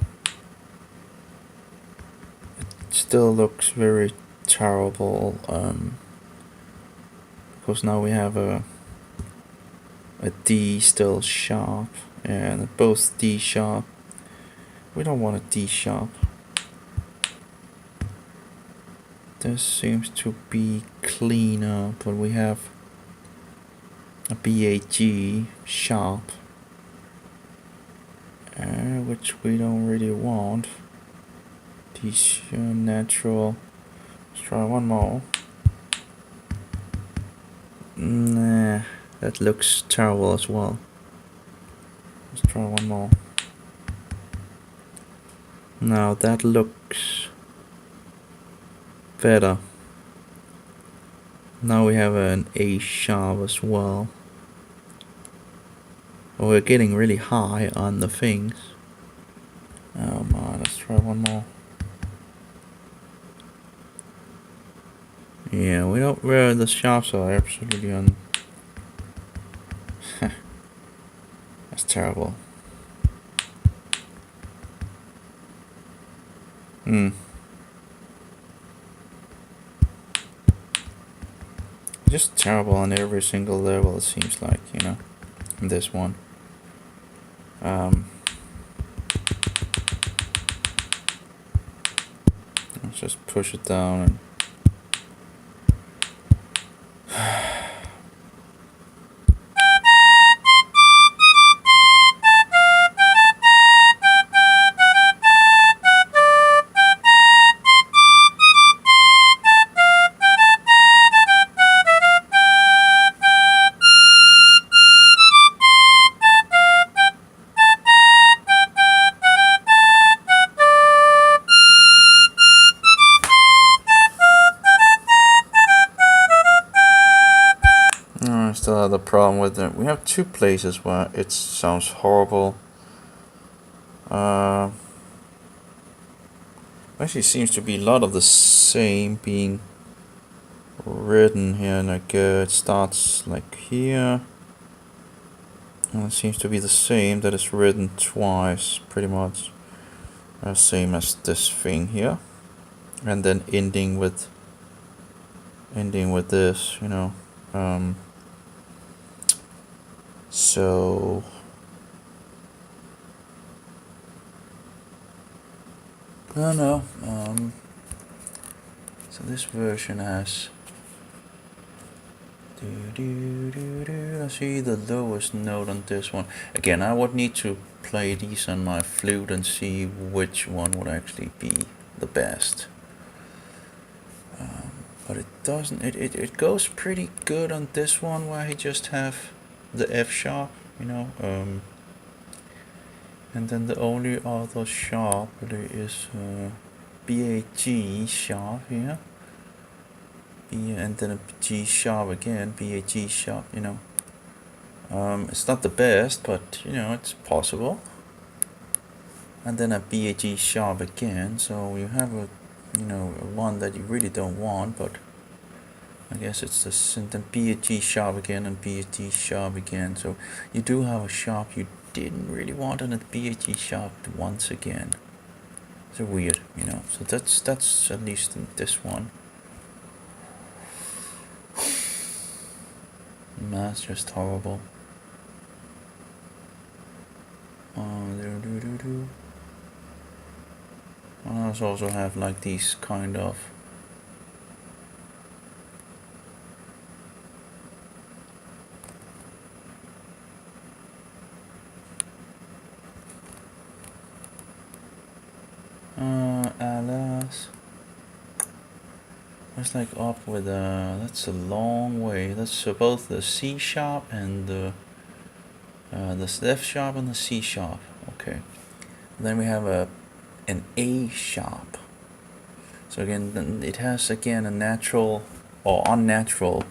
Speaker 1: It still looks very terrible. Because now we have a D still sharp, and both D sharp. We don't want a D sharp. This seems to be cleaner, but we have a BAG sharp, which we don't really want. These natural. Let's try one more. Nah, that looks terrible as well. Let's try one more. Now that looks better. Now we have an A sharp as well. Oh, we're getting really high on the things. Oh man, let's try one more. Yeah, we don't. Where the sharps are absolutely on. terrible. Just terrible on every single level, it seems like, you know, in this one. Let's just push it down and I still have the problem with it. We have two places where it sounds horrible. Actually seems to be a lot of the same being written here. Like it starts like here, and it seems to be the same that is written twice, pretty much. Same as this thing here, and then ending with this, you know. So I don't know. So this version has. I see the lowest note on this one. Again, I would need to play these on my flute and see which one would actually be the best. But it doesn't. It goes pretty good on this one where he just have the F sharp, you know. And then the only other sharp really is B A G sharp here. And then a G sharp again, B A G sharp, you know. It's not the best, but you know, it's possible. And then a B A G sharp again, so you have a, you know, one that you really don't want, but I guess it's this, and then B A G sharp again and B A G sharp again. So you do have a sharp you didn't really want, and a B A G sharp once again. It's weird, you know. So that's at least in this one. That's just horrible. I also have like these kind of alas. It's like up with that's a long way. That's both the C sharp and the F sharp and the C sharp. Okay. And then we have an A sharp. So again, it has again a natural or unnatural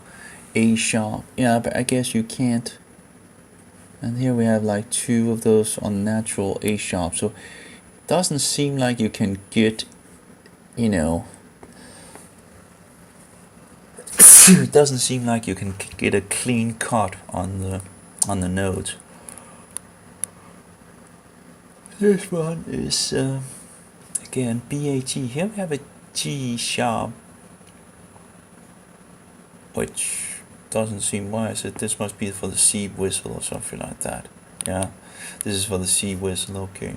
Speaker 1: A sharp. Yeah, but I guess you can't. And here we have like two of those unnatural A sharp. So it doesn't seem like you can get, you know. It doesn't seem like you can get a clean cut on the note. This one is again BAG. Here we have a G sharp, which doesn't seem wise. This must be for the C whistle or something like that. Yeah, this is for the C whistle. Okay.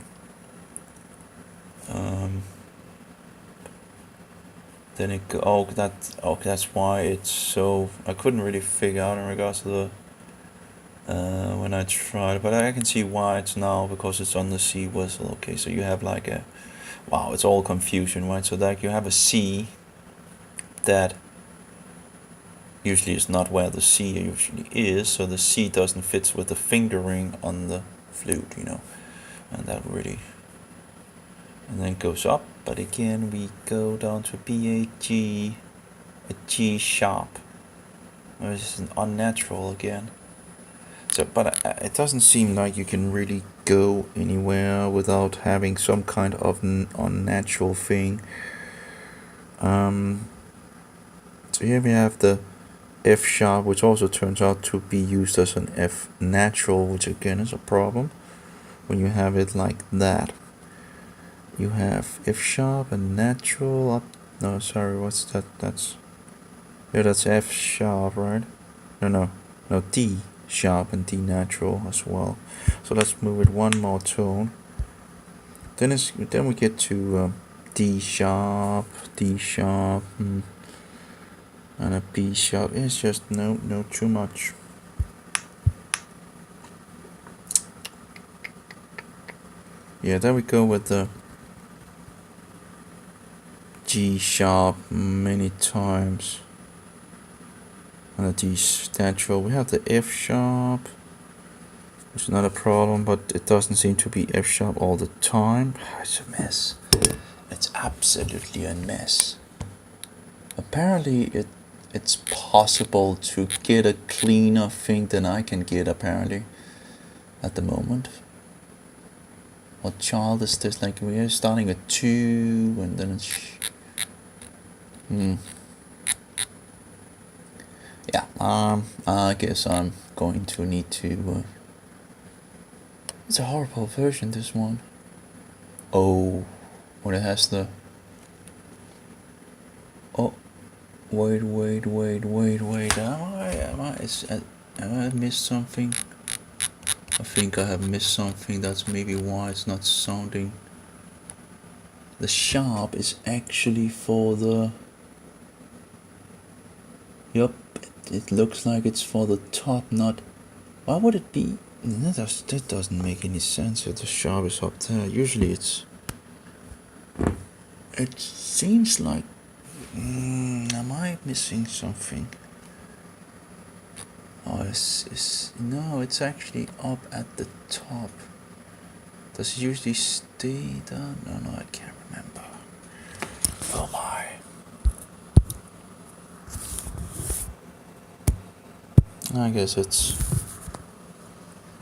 Speaker 1: Then it go, that's why it's so. I couldn't really figure out in regards to the when I tried, but I can see why it's now, because it's on the C whistle. Okay, so you have like a, wow, it's all confusion, right? So like you have a C that usually is not where the C usually is, so the C doesn't fit with the fingering on the flute, you know, and that really, and then it goes up, but again we go down to B, A, G, a G sharp, which is an unnatural again. So, but it doesn't seem like you can really go anywhere without having some kind of unnatural thing. So here we have the F sharp, which also turns out to be used as an F natural, which again is a problem when you have it like that. You have F sharp and natural up. No, sorry, what's that? That's F sharp, right? No, D sharp and D natural as well. So let's move it one more tone. Then we get to D sharp, and a B sharp. It's just no too much. Yeah, then we go with the G sharp many times. And the D natural. We have the F sharp, which is not a problem, but it doesn't seem to be F sharp all the time. It's a mess. It's absolutely a mess. Apparently it's possible to get a cleaner thing than I can get, apparently, at the moment. What child is this? Like, we are starting at 2 and then it's yeah, I guess I'm going to need to it's a horrible version, this one. Oh, when it has the wait, am I missed something? I think I have missed something. That's maybe why it's not sounding. The sharp is actually for the... Yup, it looks like it's for the top, not... Why would it be? That doesn't make any sense if the sharp is up there. Usually it's... It seems like... am I missing something? Oh, no, it's actually up at the top. Does it usually stay down? No, I can't remember. Oh my. I guess it's...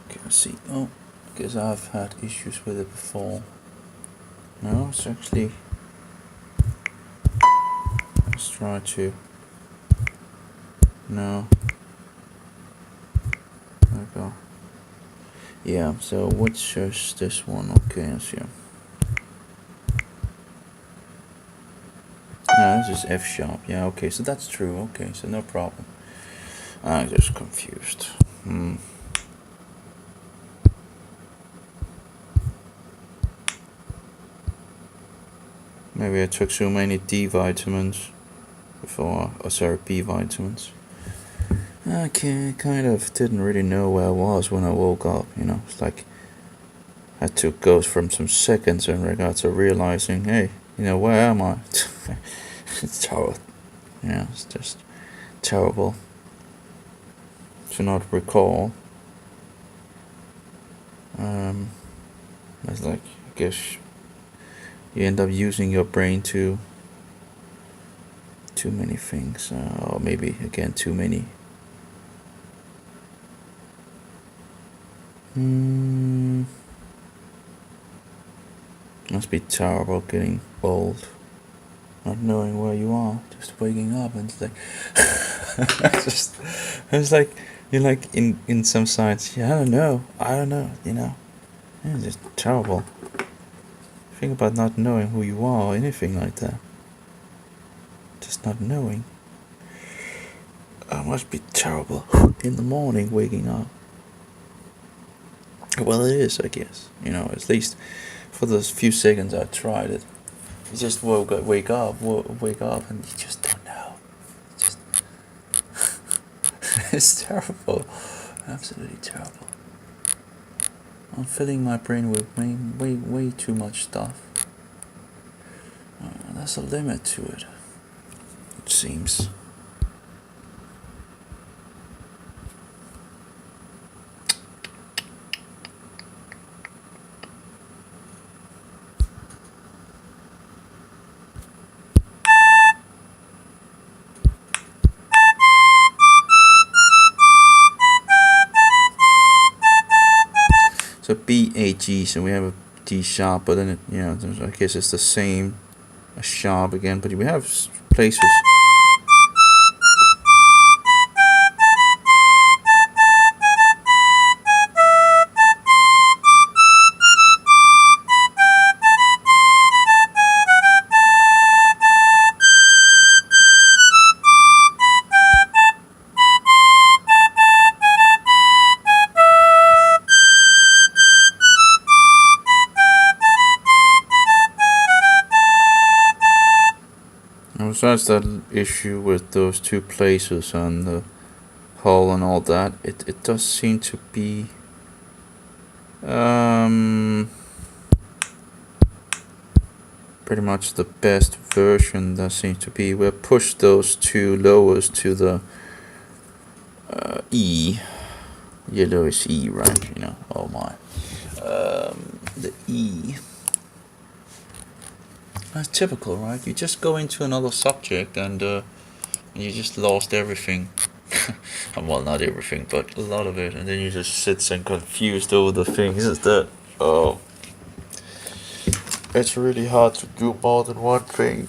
Speaker 1: Okay, let's see. Oh, I guess I've had issues with it before. No, it's actually... Let's try to... No. There we go. Yeah, so what's just this one? Okay, let's see. No, this is F sharp. Yeah, okay, so that's true. Okay, so no problem. I'm just confused. Maybe I took so many D vitamins before, or sorry, B vitamins. Okay, kind of didn't really know where I was when I woke up, it's like I had to go from some seconds in regards to realizing, hey, where am I? It's terrible. Yeah, it's just terrible to not recall. It's like, I guess you end up using your brain to too many things, or maybe again too many. Must be terrible getting old, not knowing where you are, just waking up and it's like it's like you're like in some science. Yeah, I don't know, it's just terrible. Think about not knowing who you are or anything like that. Just not knowing. It must be terrible in the morning waking up. Well, it is, I guess. At least for those few seconds I tried it. You just wake up, and you just don't know. It's terrible. Absolutely terrible. I'm filling my brain with way too much stuff. There's a limit to it, it seems. So B, A, G, so we have a D sharp, but then I guess it's the same, a sharp again, but we have places. besides that issue with those two places and the hull and all that, it does seem to be pretty much the best version. That seems to be. We'll push those two lowers to the E. Yellow is E, right? You know. Oh my. The E. That's typical, right? You just go into another subject and you just lost everything. Well, not everything, but a lot of it, and then you just sit and confused over the things that. Oh. It's really hard to do more than one thing.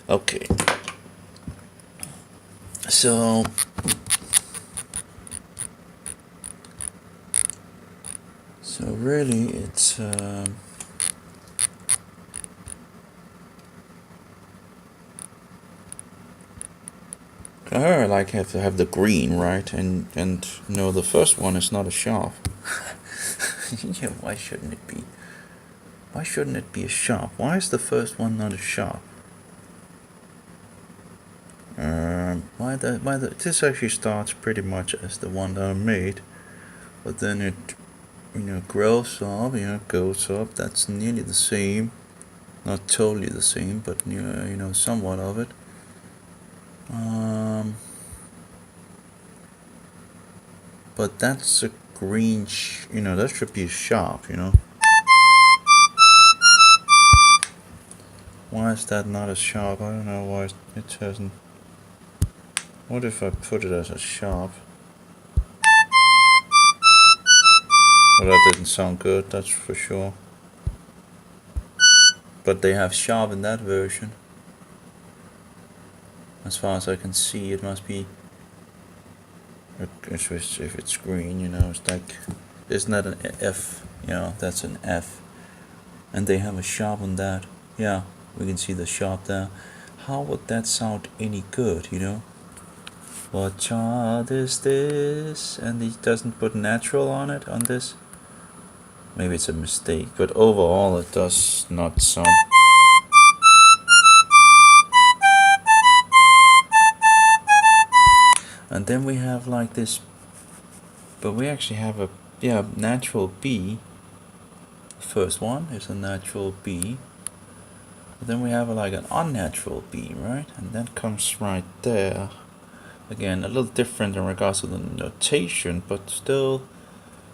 Speaker 1: Okay. So really it's I like have to have the green, right? And no, the first one is not a sharp. Yeah, why shouldn't it be? Why shouldn't it be a sharp? Why is the first one not a sharp? This actually starts pretty much as the one that I made, but then it, grows up, goes up. That's nearly the same, not totally the same, but somewhat of it. But that's a green, that should be a sharp, Why is that not a sharp? I don't know why it hasn't. What if I put it as a sharp? Well, that didn't sound good, that's for sure. But they have sharp in that version. As far as I can see, it must be. If it's green, it's like, isn't that an F? That's an F. And they have a sharp on that. Yeah, we can see the sharp there. How would that sound any good, What chart is this? And he doesn't put natural on it, on this. Maybe it's a mistake, but overall it does not sound. And then we have like this, but we actually have a, natural B. The first one is a natural B. But then we have like an unnatural B, right? And that comes right there. Again, a little different in regards to the notation, but still,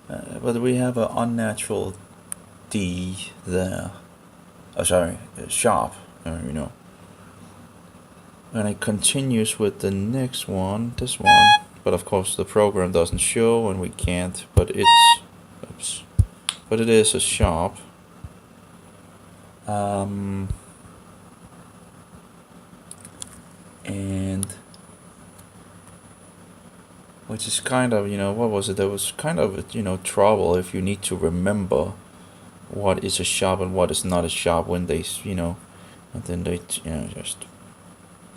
Speaker 1: but we have an unnatural D there. Oh, sorry, sharp, And it continues with the next one, this one. But of course the program doesn't show and we can't, but it's, oops. But it is a sharp. And which is kind of, what was it? There was kind of, trouble if you need to remember what is a sharp and what is not a sharp when they, and then they, just,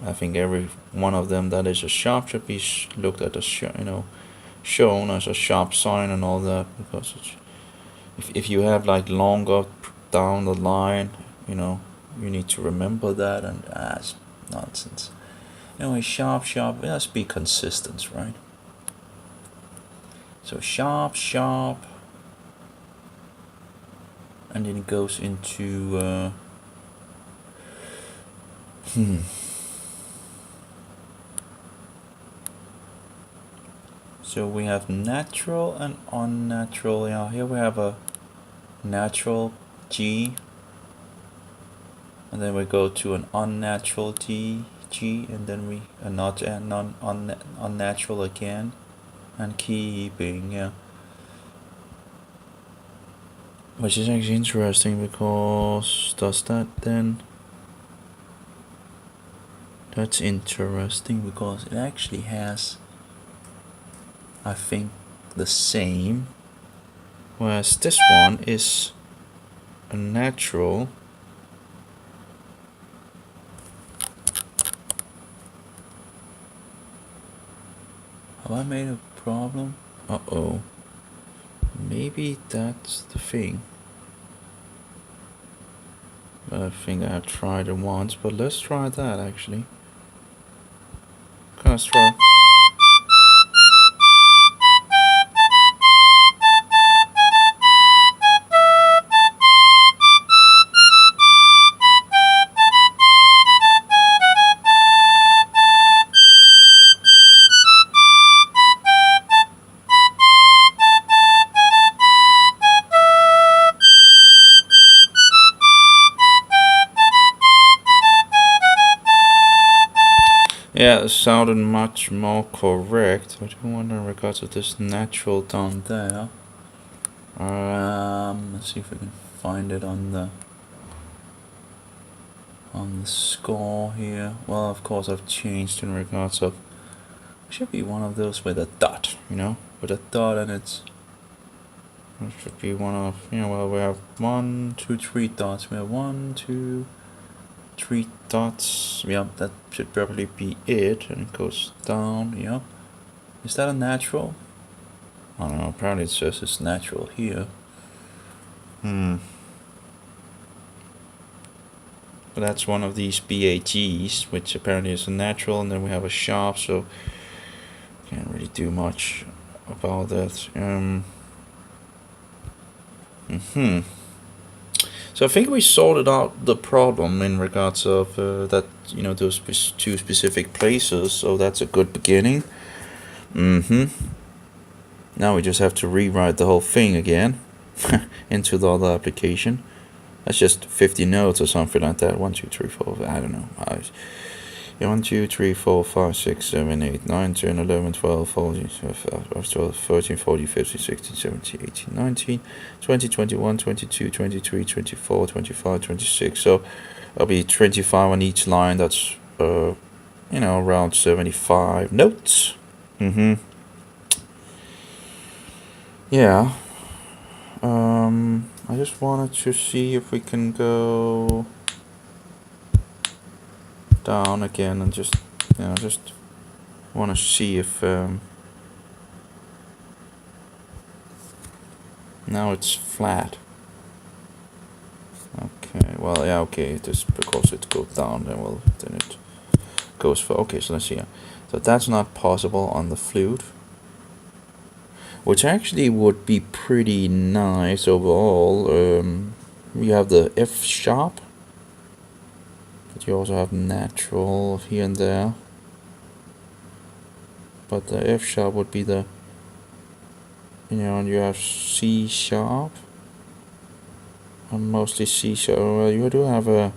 Speaker 1: I think every one of them that is a sharp should be looked at as, shown as a sharp sign and all that, because it's, if you have like longer down the line, you need to remember that, and it's nonsense. Anyway, sharp, it has to be consistent, right? So sharp, and then it goes into So we have natural and unnatural. Yeah, here we have a natural G, and then we go to an unnatural G, and then we unnatural again, and keeping, which is actually interesting because does that then? That's interesting because it actually has, I think, the same, whereas this one is a natural. Have I made a problem? Uh-oh. Maybe that's the thing. I think I have tried it once, but let's try that actually. Let's try. Yeah, it sounded much more correct. I do wonder in regards to this natural down there. Let's see if we can find it on the score here. Well, of course I've changed in regards of. It should be one of those with a dot, with a dot, and it should be one of, well, we have 1, 2, 3 dots. We have 1, 2, 3 dots. Yeah, that should probably be it, and it goes down. Yeah, is that a natural? I don't know. Apparently it says it's natural here. But that's one of these BAGs, which apparently is a natural, and then we have a sharp, so can't really do much about that. So I think we sorted out the problem in regards of that, those two specific places, so that's a good beginning. Now we just have to rewrite the whole thing again into the other application. That's just 50 notes or something like that. 1, 2, 3, 4, I don't know. 1, 2, 3, 4, 5, 6, 7, 8, 9, 10, 11, 12, 14, 12, 13, 14, 15, 16, 17, 18, 19, 20, 21, 22, 23, 24, 25, 26. So I'll be 25 on each line. That's, around 75 notes. Yeah. I just wanted to see if we can go down again and just want to see if now it's flat. Okay, well, yeah, okay, just because it goes down, then it goes for. Okay, so let's see. So that's not possible on the flute, which actually would be pretty nice overall. You have the F sharp, but you also have natural here and there. But the F sharp would be the, and you have C sharp, and mostly C sharp. Well, you do have a,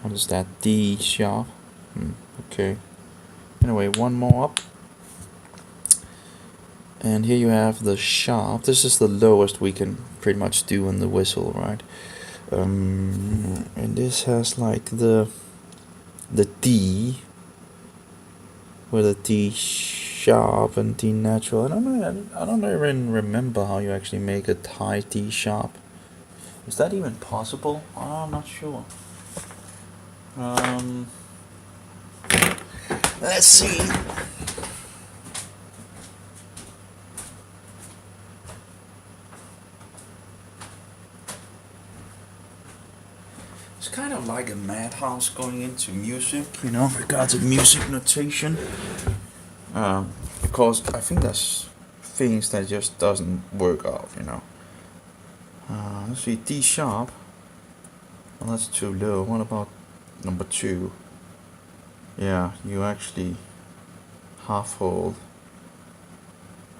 Speaker 1: what is that? D sharp. Okay. Anyway, one more up. And here you have the sharp. This is the lowest we can pretty much do in the whistle, right? And this has like the D, with a D sharp and D natural. I don't even remember how you actually make a high D sharp. Is that even possible? I'm not sure. Let's see. It's kind of like a madhouse going into music, regards to music notation. Because I think there's things that just doesn't work out, Let's see, D sharp. Well, that's too low. What about number 2? Yeah, you actually half hold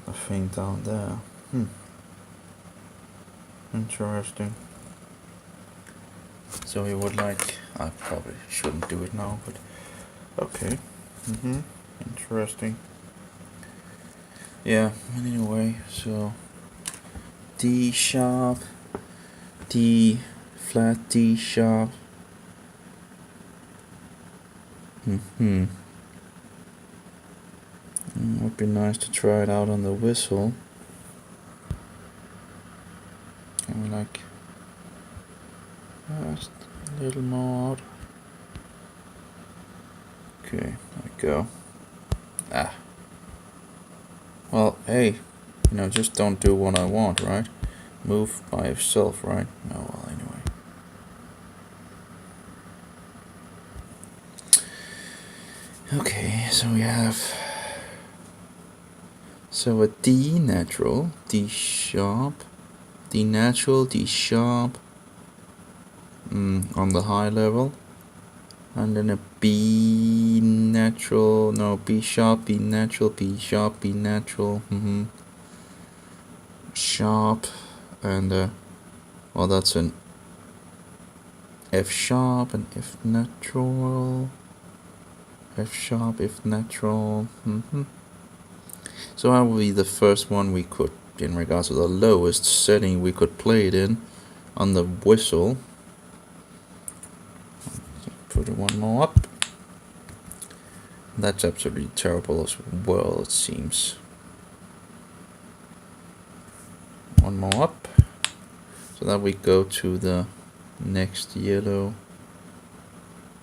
Speaker 1: a thing down there. Interesting. So you would like, I probably shouldn't do it now, but okay. Interesting. Yeah, anyway, so D sharp, D flat, D sharp. Would be nice to try it out on the whistle. I'm like just a little more out. Okay, there we go. Well, hey, just don't do what I want, right? Move by itself, right? Oh, well, anyway. so we have a D natural, D sharp, D natural, D sharp on the high level, and then a B natural, no, B sharp, B natural, B sharp, B natural, sharp, and well, that's an F sharp and F natural, F sharp, F natural. So that would be the first one we could, in regards to the lowest setting we could play it in on the whistle. Put one more up. That's absolutely terrible as well, it seems. One more up. So that we go to the next yellow.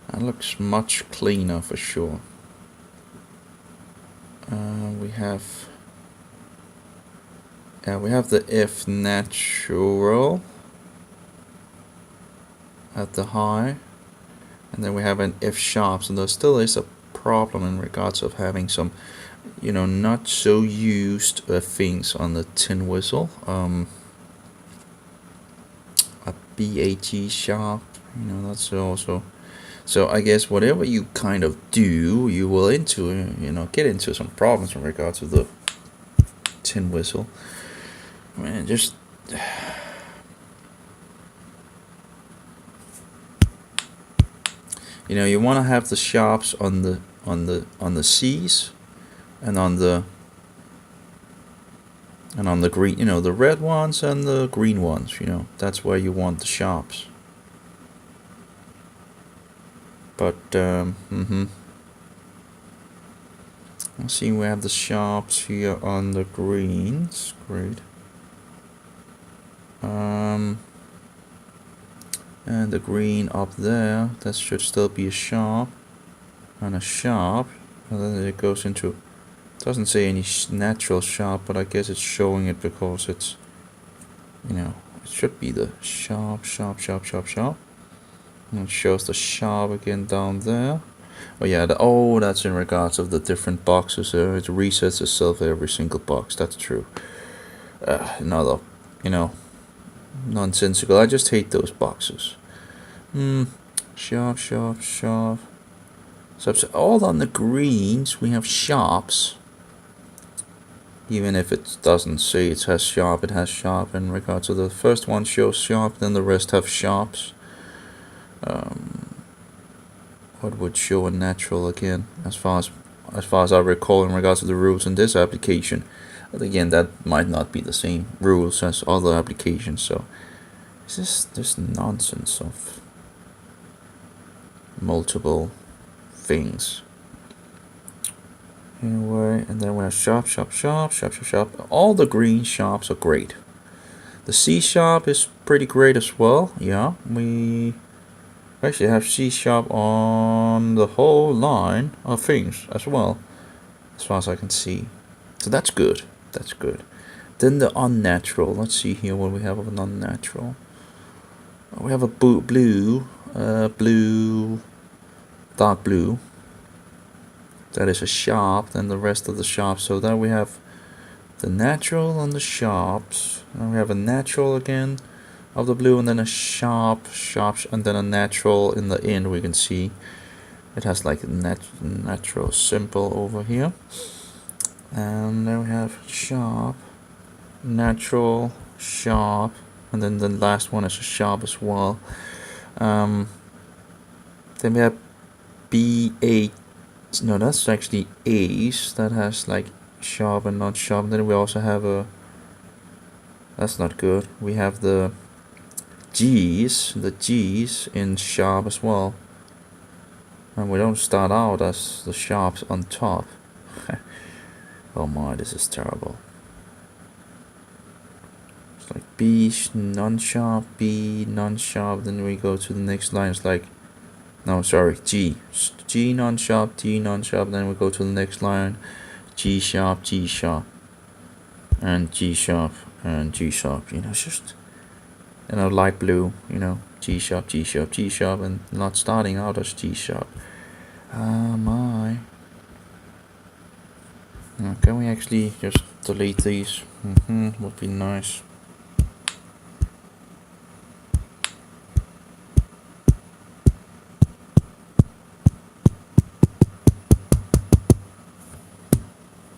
Speaker 1: That looks much cleaner for sure. We have the F natural at the high, and then we have an F sharp. So there still is a problem in regards of having some, not so used things on the tin whistle. A B A G sharp, that's also. So I guess whatever you kind of do, you will get into some problems in regards to the tin whistle. I mean, just you want to have the sharps on the C's and on the green, the red ones and the green ones. That's where you want the sharps. But let's see, we have the sharps here on the greens. Great. And the green up there, that should still be a sharp and a sharp, and then it goes into, doesn't say any natural sharp, but I guess it's showing it because it's, it should be the sharp, sharp, sharp, sharp, sharp. And it shows the sharp again down there. Oh yeah, that's in regards of the different boxes. It resets itself every single box. That's true. Another, nonsensical. I just hate those boxes. Sharp, sharp, sharp. So all on the greens we have sharps. Even if it doesn't say it has sharp, it has sharp. In regards to the first one shows sharp, then the rest have sharps. What would show a natural again, as far as I recall, in regards to the rules in this application? But again, that might not be the same rules as other applications. So it's just this nonsense of multiple things. Anyway, and then we have sharp, sharp, sharp, sharp, sharp, sharp. All the green sharps are great. The C sharp is pretty great as well. Yeah, we actually have C sharp on the whole line of things as well, as far as I can see. So that's good. That's good. Then the unnatural. Let's see here what we have of an unnatural. We have a blue, dark blue. That is a sharp. Then the rest of the sharps. So then we have the natural on the sharps. And we have a natural again of the blue, and then a sharp, and then a natural in the end. We can see it has like a natural symbol over here. And then we have sharp, natural, sharp, and then the last one is a sharp as well. Then we have B8. No, that's actually A's that has like sharp and not sharp. And then we also have that's not good. We have the G's in sharp as well. And we don't start out as the sharps on top. Oh my, this is terrible. It's like B non-sharp, B non-sharp, then we go to the next line. It's like, no, sorry, G non-sharp, D non-sharp, then we go to the next line, G sharp, and G sharp, and G sharp. It's just, light blue, G sharp, G sharp, and not starting out as G sharp. My. Can we actually just delete these? Would be nice.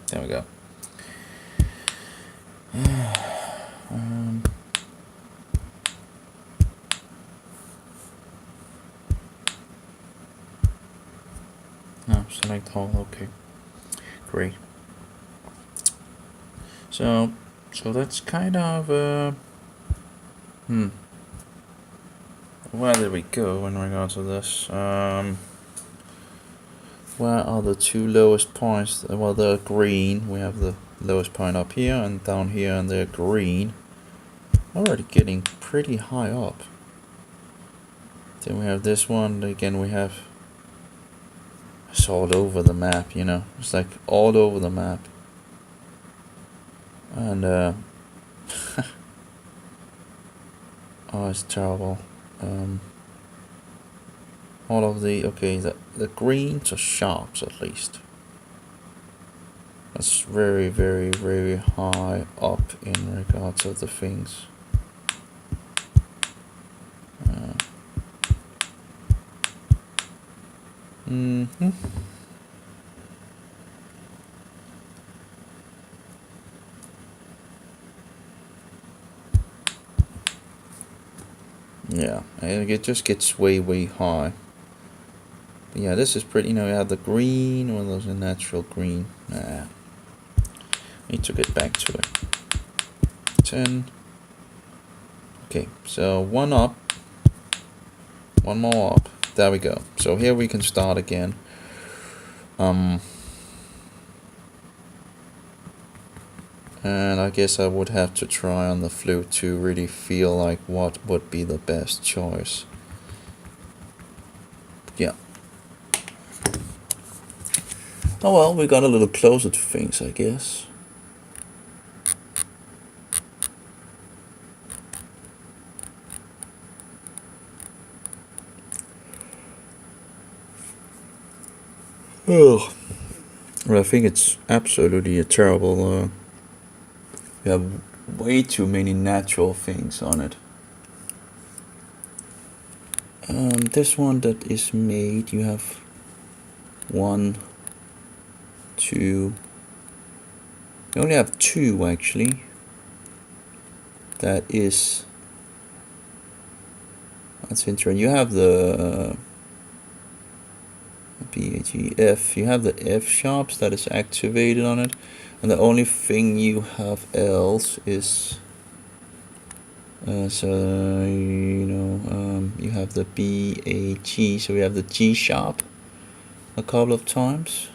Speaker 1: There we go. Select all. Okay, great. So that's kind of where did we go in regards to this? Where are the two lowest points? Well, they're green. We have the lowest point up here and down here, and they're green. Already getting pretty high up. Then we have this one. Again, we have. It's all over the map, you know. It's like all over the map. And oh, it's terrible. All of the the greens are sharps at least. That's very, very, very high up in regards of the things. Yeah, and it just gets way, way high. But yeah, this is pretty, you know, you have the green, well, there's a natural green. Need to get back to it. 10. Okay, so one up. One more up. There we go. So here we can start again. And I guess I would have to try on the flute to really feel like what would be the best choice. Yeah. Oh well, we got a little closer to things, I guess. Oh. Well, I think it's absolutely a terrible... we have way too many natural things on it. This one that is made, you have 1, 2. You only have 2 actually. That is... That's interesting. You have the BAGF. You have the F sharps that is activated on it, and the only thing you have else is you have the BAG. So we have the G sharp a couple of times.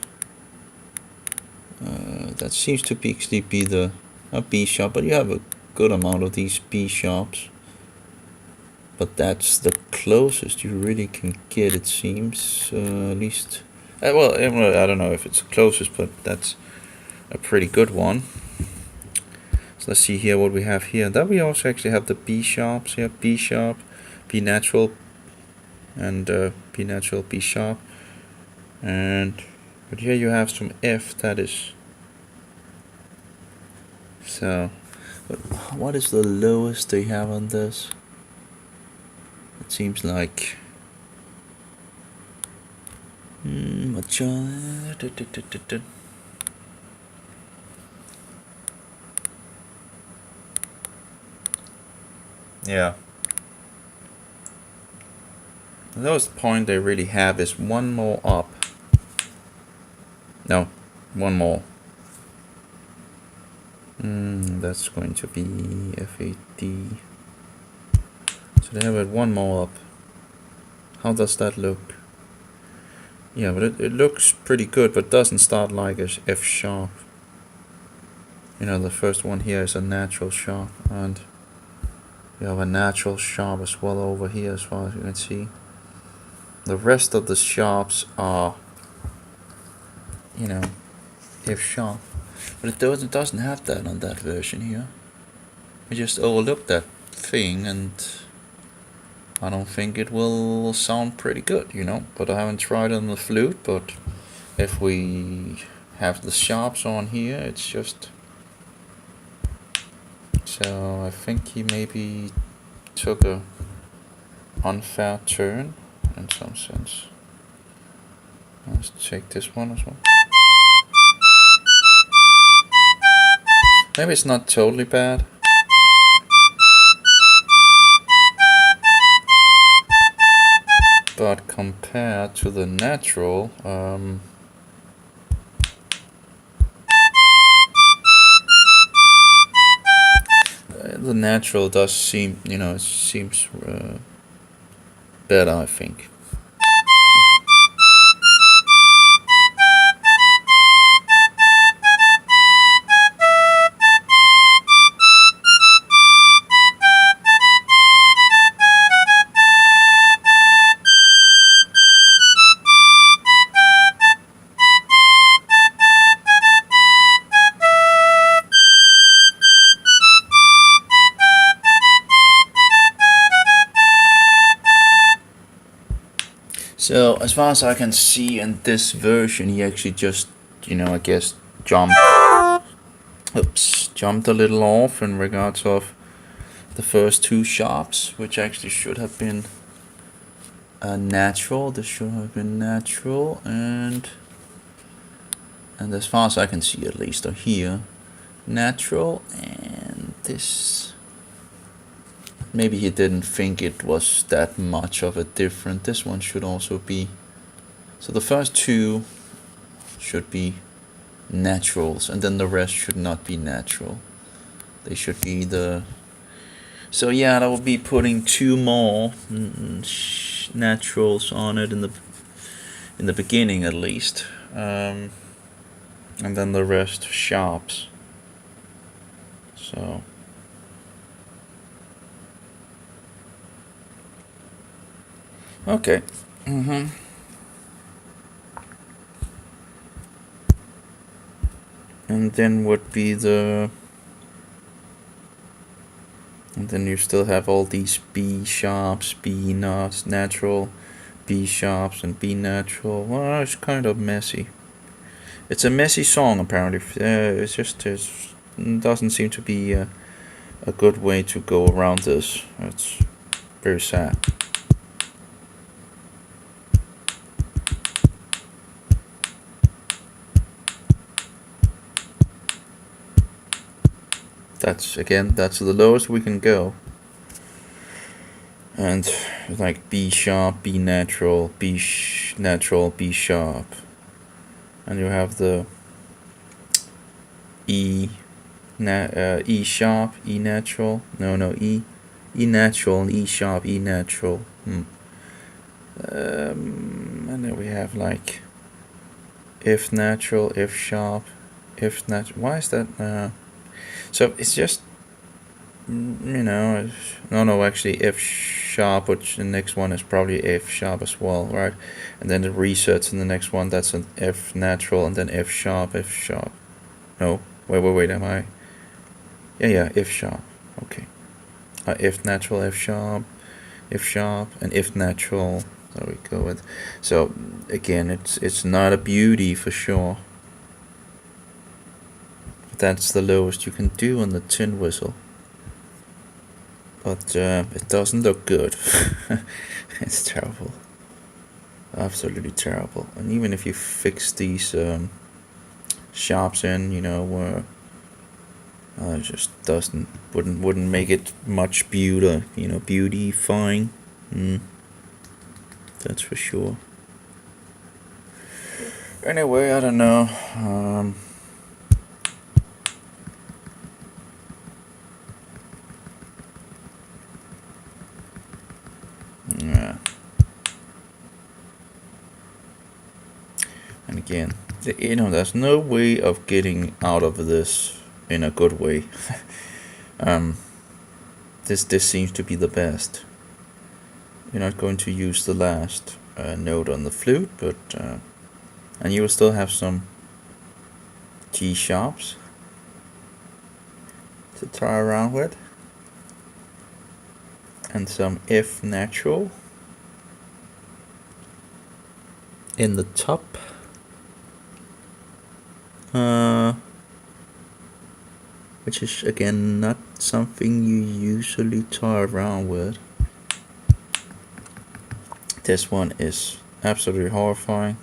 Speaker 1: That seems to be the B sharp, but you have a good amount of these B sharps. But that's the closest you really can get, it seems, at least. Well, I don't know if it's the closest, but that's a pretty good one. So let's see here what we have here. Then we also actually have the B sharps here, B sharp, B natural, and B natural, B sharp. But here you have some F that is. So, but what is the lowest they have on this? It seems like yeah. The lowest point they really have is one more up. No, one more. That's going to be FAD. So they have it one more up. How does that look? Yeah, but it looks pretty good, but doesn't start like a F sharp. You know, the first one here is a natural sharp, and you have a natural sharp as well over here, as far as you can see. The rest of the sharps are, you know, F sharp, but it doesn't have that on that version here. We just overlooked that thing, and I don't think it will sound pretty good, you know. But I haven't tried it on the flute. But if we have the sharps on here. It's just so I think he maybe took a unfair turn in some sense. Let's check this one as well. Maybe it's not totally bad. But compared to the natural, the natural does seem, it seems better, I think. So as far as I can see in this version, he actually just, I guess jumped a little off in regards of the first two sharps, which actually should have been natural. This should have been natural, and as far as I can see, at least, here, natural, and this. Maybe he didn't think it was that much of a difference. This one should also be. So the first two should be naturals, and then the rest should not be natural. They should be the. So yeah, that will be putting two more naturals on it in the beginning at least, and then the rest sharps. So. Okay. And then would be the. And then you still have all these B sharps, B not natural, B sharps, and B natural. Well, it's kind of messy. It's a messy song apparently. It doesn't seem to be a good way to go around this. It's very sad. That's the lowest we can go. And like B sharp, B natural, natural, B sharp. And you have the E sharp, E natural. No, E natural and E sharp, E natural. And then we have like F natural, F sharp, F natural. Why is that? So it's just, actually F sharp, which the next one is probably F sharp as well, right? And then it resets in the next one, that's an F natural, and then F sharp. No, wait, am I? Yeah, F sharp, okay. F natural, F sharp, and F natural, there we go with. So again, it's not a beauty for sure. That's the lowest you can do on the tin whistle, but it doesn't look good. It's terrible, absolutely terrible. And even if you fix these sharps in, it just wouldn't make it much beautifying. That's for sure. Anyway, I don't know. Yeah. And again, there's no way of getting out of this in a good way. This seems to be the best. You're not going to use the last note on the flute, but and you will still have some G sharps to try around with, and some F natural in the top, which is again not something you usually toy around with. This one is absolutely horrifying.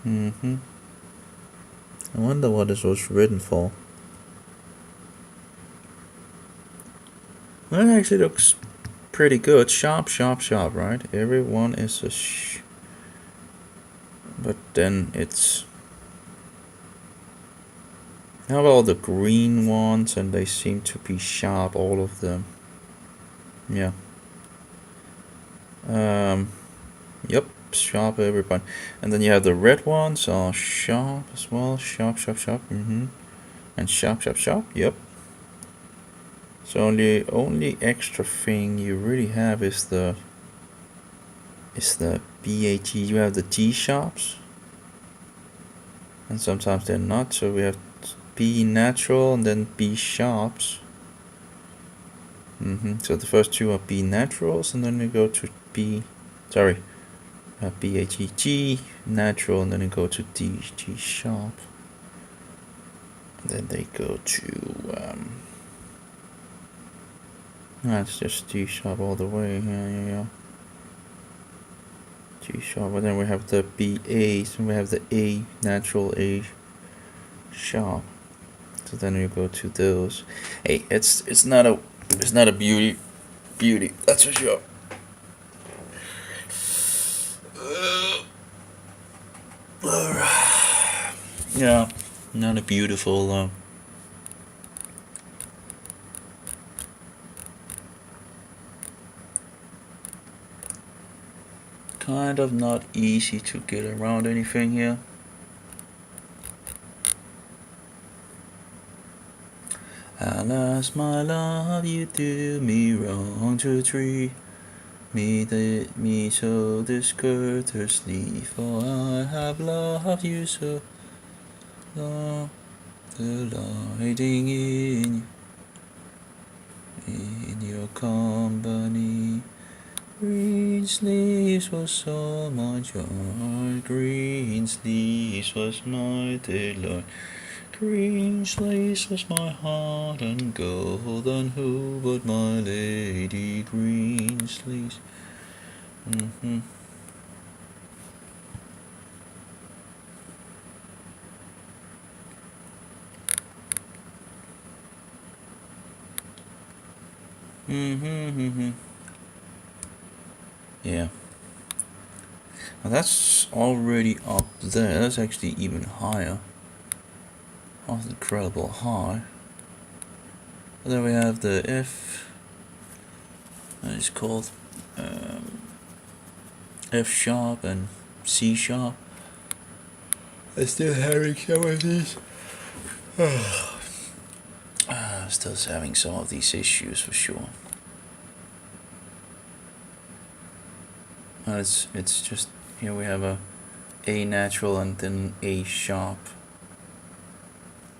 Speaker 1: I wonder what this was written for. Well, it actually looks pretty good. Sharp, sharp, sharp, right? Everyone is a but then it's... How about all the green ones? And they seem to be sharp, all of them. Yeah. Yep, sharp, everyone. And then you have the red ones are sharp as well. Sharp, sharp, sharp. And sharp, sharp, sharp. Yep. So only extra thing you really have is the BAT. You have the G sharps, and sometimes they're not. So we have B natural and then B sharps. So the first two are B naturals, and then we go to BAT G natural, and then we go to D G sharp. And then they go to it's just G sharp all the way. Yeah. G sharp, and then we have the BAs, and we have the A natural, A sharp. So then we go to those. Hey, it's not a beauty, that's for sure. Yeah, not a beautiful. Kind of not easy to get around anything here. Alas, my love, you do me wrong to treat me so discourteously, for I have loved you so long, delighting in your company. Green sleeves was all my joy, green sleeves was my delight. Green sleeves was my heart and gold, and who but my lady green sleeves? Yeah. Now that's already up there. That's actually even higher. That's incredible high. And then we have the F. That is called F sharp and C sharp. I'm still having some of these. Still having some of these issues for sure. It's just here we have a natural and then A sharp.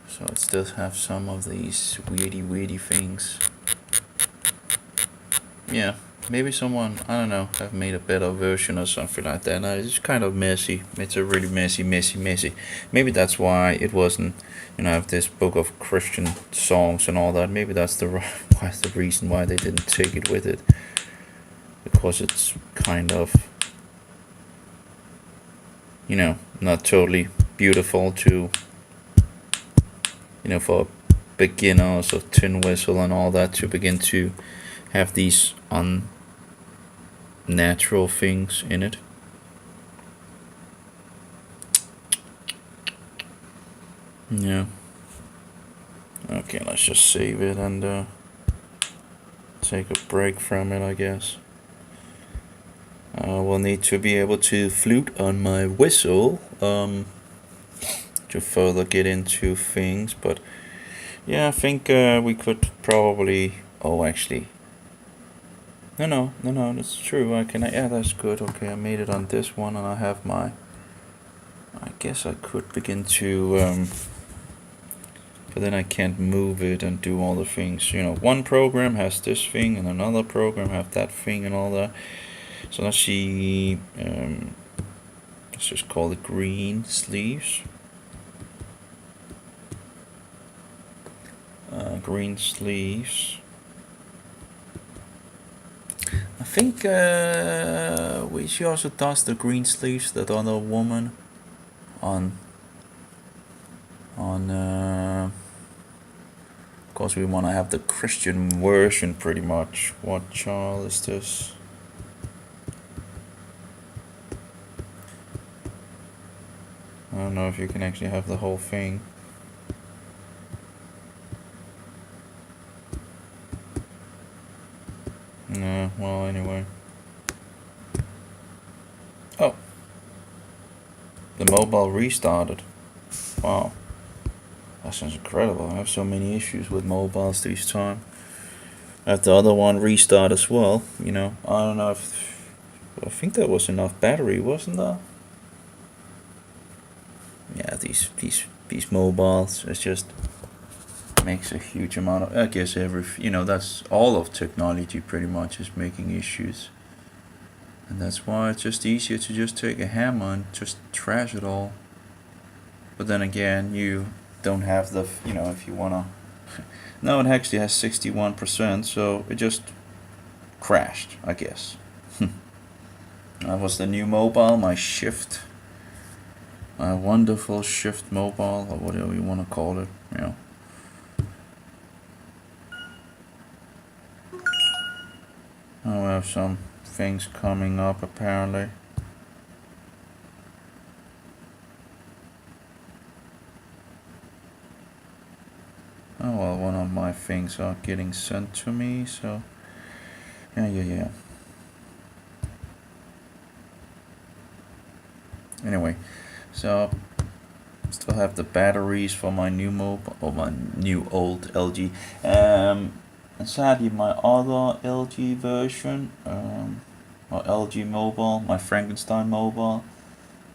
Speaker 1: So it still have some of these weirdy things. Yeah, maybe someone, I don't know, have made a better version or something like that. No, it's kind of messy. It's a really messy. Maybe that's why it wasn't, I have this book of Christian songs and all that. Maybe that's the reason why they didn't take it with it. Because it's kind of, not totally beautiful to, for beginners of tin whistle and all that to begin to have these unnatural things in it. Yeah. Okay, let's just save it and take a break from it, I guess. We'll need to be able to flute on my whistle to further get into things, but yeah, I think we could probably... Oh, actually... No, that's true. Yeah, that's good. Okay, I made it on this one, and I have my... I guess I could begin to... but then I can't move it and do all the things. One program has this thing, and another program has that thing, and all that. So let's see. Let's just call it green sleeves. Green sleeves. I think she also does the green sleeves. That other woman on. Of course, we want to have the Christian version, pretty much. What child is this? I don't know if you can actually have the whole thing. No, well, anyway. Oh. The mobile restarted. Wow. That sounds incredible. I have so many issues with mobiles this time. I have the other one restart as well. I don't know if... I think there was enough battery, wasn't there? Yeah, these mobiles, it's just makes a huge amount of... I guess that's all of technology pretty much is making issues. And that's why it's just easier to just take a hammer and just trash it all. But then again, you don't have the, if you wanna... Now it actually has 61%, so it just crashed, I guess. That was the new mobile, my Shift. My wonderful Shift mobile, or whatever you want to call it, Now we have some things coming up, apparently. Oh well, one of my things are getting sent to me, so yeah. Anyway, so still have the batteries for my new mobile, or my new old LG. And sadly, my other LG version, or LG mobile, my Frankenstein mobile,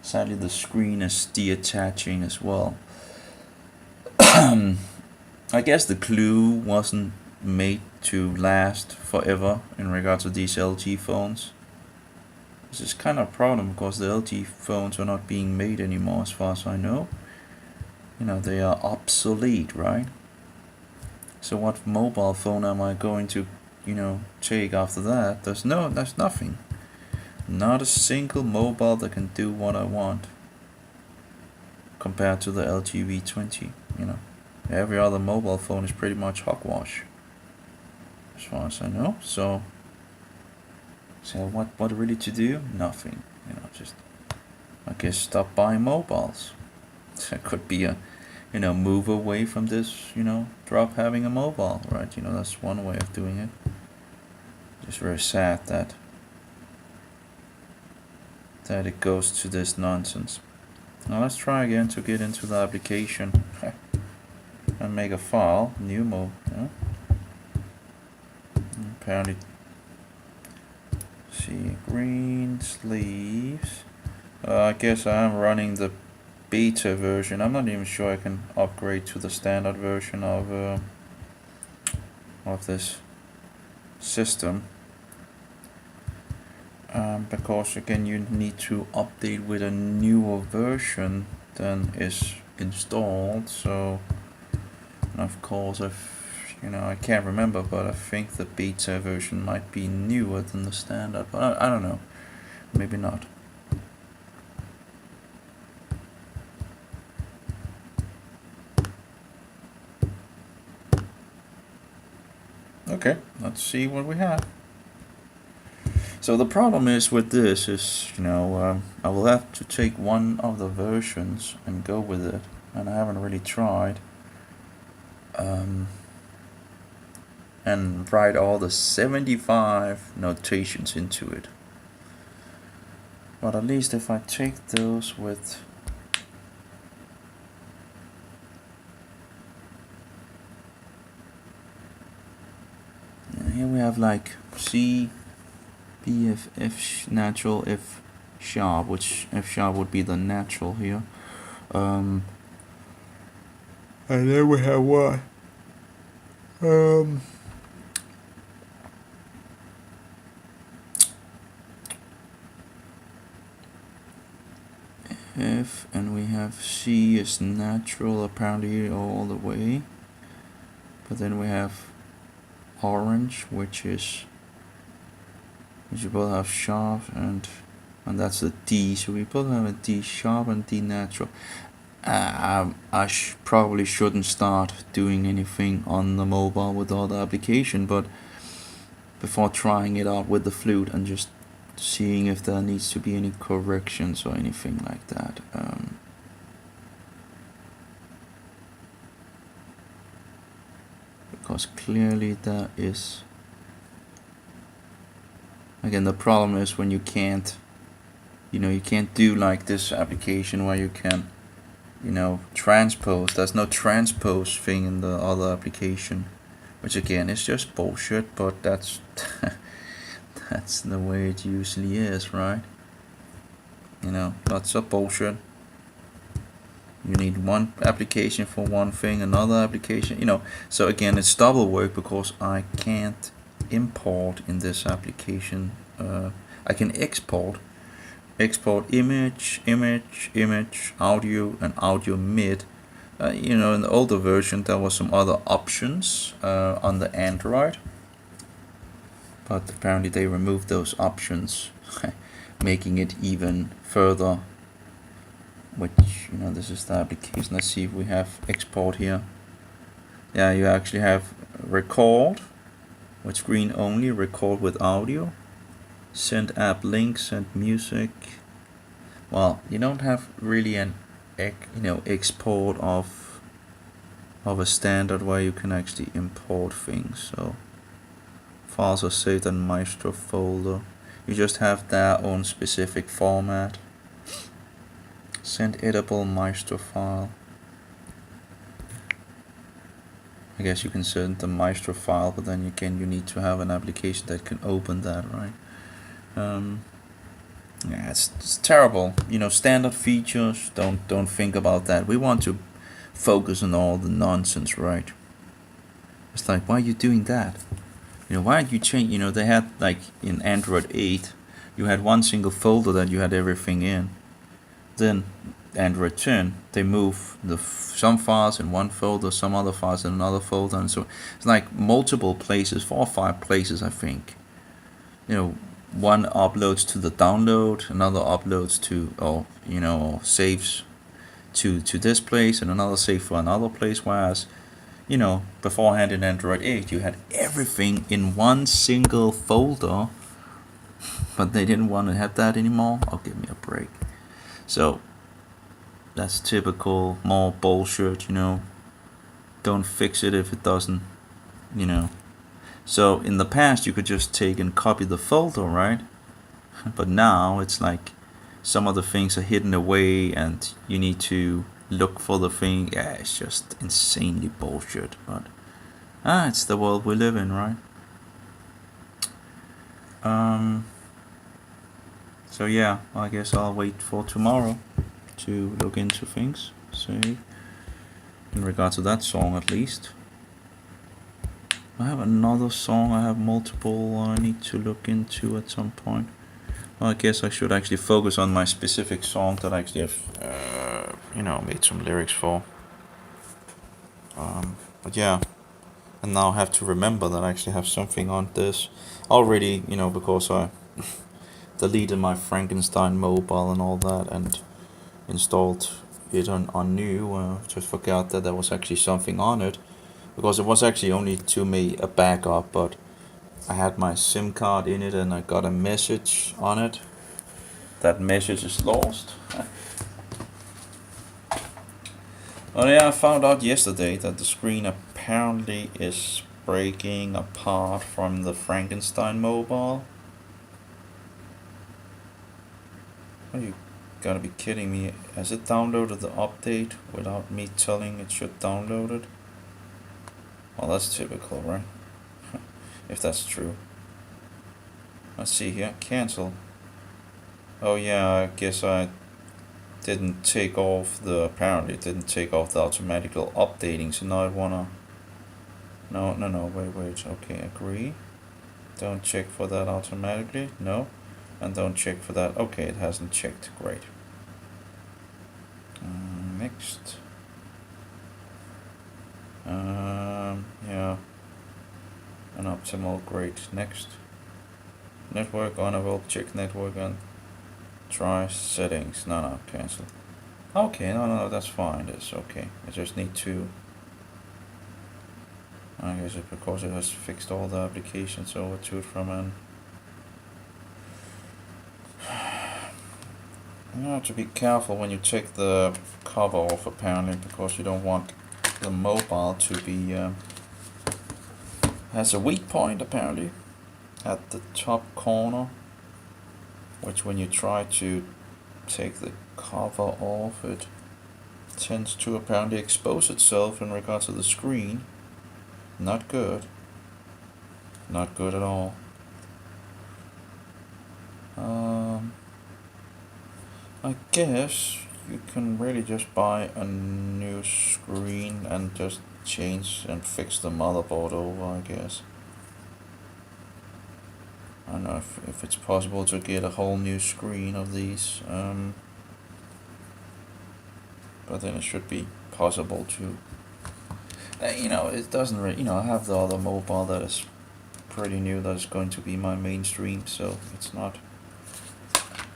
Speaker 1: sadly the screen is detaching as well. I guess the clue wasn't made to last forever in regards to these LG phones. This is kind of a problem because the LG phones are not being made anymore, as far as I know. They are obsolete, right? So what mobile phone am I going to, take after that? There's nothing. Not a single mobile that can do what I want. Compared to the LG V20, Every other mobile phone is pretty much hogwash, as far as I know. So what really to do? Nothing. Just, I guess, stop buying mobiles. That could be a, move away from this, drop having a mobile, right? That's one way of doing it. Just very sad that it goes to this nonsense. Now let's try again to get into the application and make a file, new mode. Apparently, see, green sleeves. I guess I am running the beta version. I'm not even sure I can upgrade to the standard version of this system. Because again, you need to update with a newer version than is installed. So, of course, I can't remember, but I think the beta version might be newer than the standard. But I don't know, maybe not. Okay, let's see what we have. So the problem is with this is, I will have to take one of the versions and go with it, and I haven't really tried. And write all the 75 notations into it. But at least if I take those with... Here we have like C, B, F natural, F sharp, which F sharp would be the natural here. And then we have what? F, and we have C is natural apparently all the way. But then we have orange, which you both have sharp, and that's a D. So we both have a D sharp and D natural. I probably shouldn't start doing anything on the mobile with the other application, but before trying it out with the flute and just seeing if there needs to be any corrections or anything like that. Because clearly there is, again, the problem is when you can't do like this application where you can transpose. There's no transpose thing in the other application, which again is just bullshit, but that's that's the way it usually is, right? Lots of bullshit. You need one application for one thing, another application, so again it's double work because I can't import in this application. I can export image, audio, and audio mid. In the older version there was some other options on the Android, but apparently they removed those options, making it even further. Which, this is the application. Let's see if we have export here. Yeah, you actually have record with screen only, record with audio, send app link, send music. Well, you don't have really an export of a standard where you can actually import things. So files are saved in Maestro folder. You just have their own specific format. Send editable Maestro file. I guess you can send the Maestro file, but then again you need to have an application that can open that, right? Yeah, it's terrible. Standard features, don't think about that. We want to focus on all the nonsense, right? It's like, why are you doing that? Why aren't you change? They had, like in Android 8, you had one single folder that you had everything in. Then Android 10, they move some files in one folder, some other files in another folder, and so it's like multiple places, 4 or 5 places, I think. One uploads to the download, another uploads to, or saves to this place, and another save for another place. Whereas, beforehand in Android 8, you had everything in one single folder, but they didn't want to have that anymore. Oh, give me a break. So that's typical, more bullshit, Don't fix it if it doesn't, So in the past you could just take and copy the folder, right? But now it's like some of the things are hidden away and you need to look for the thing. Yeah, it's just insanely bullshit, but it's the world we live in, right? So yeah, I guess I'll wait for tomorrow to look into things, say, in regard to that song at least. I have another song, I have multiple I need to look into at some point. Well, I guess I should actually focus on my specific song that I actually have, made some lyrics for. But yeah, and now I have to remember that I actually have something on this already, because I deleted my Frankenstein mobile and all that and installed it on new. Just forgot that there was actually something on it, because it was actually only to me a backup, but I had my SIM card in it and I got a message on it. That message is lost. Oh yeah, I found out yesterday that the screen apparently is breaking apart from the Frankenstein mobile. Oh, you gotta be kidding me. Has it downloaded the update without me telling it should download it? Well, that's typical, right? If that's true. Let's see here. Cancel. Oh yeah, I guess I didn't take off the automatical updating, so now I wanna... No, wait, okay, agree. Don't check for that automatically, no. And don't check for that, okay, it hasn't checked, great. Next. Yeah. An optimal, great. Next. Network on a check network and try settings. No, cancel. Okay, no, that's fine. That's okay. I just need to. I guess it's because it has fixed all the applications over to it from an. You have to be careful when you take the cover off, apparently, because you don't want the mobile to be. Has a weak point, apparently, at the top corner, which when you try to take the cover off, it tends to apparently expose itself in regards to the screen. Not good. Not good at all. I guess you can really just buy a new screen and just change and fix the motherboard over, I guess. I don't know if it's possible to get a whole new screen of these, but then it should be possible to. It doesn't really. I have the other mobile that is pretty new that is going to be my mainstream, so it's not.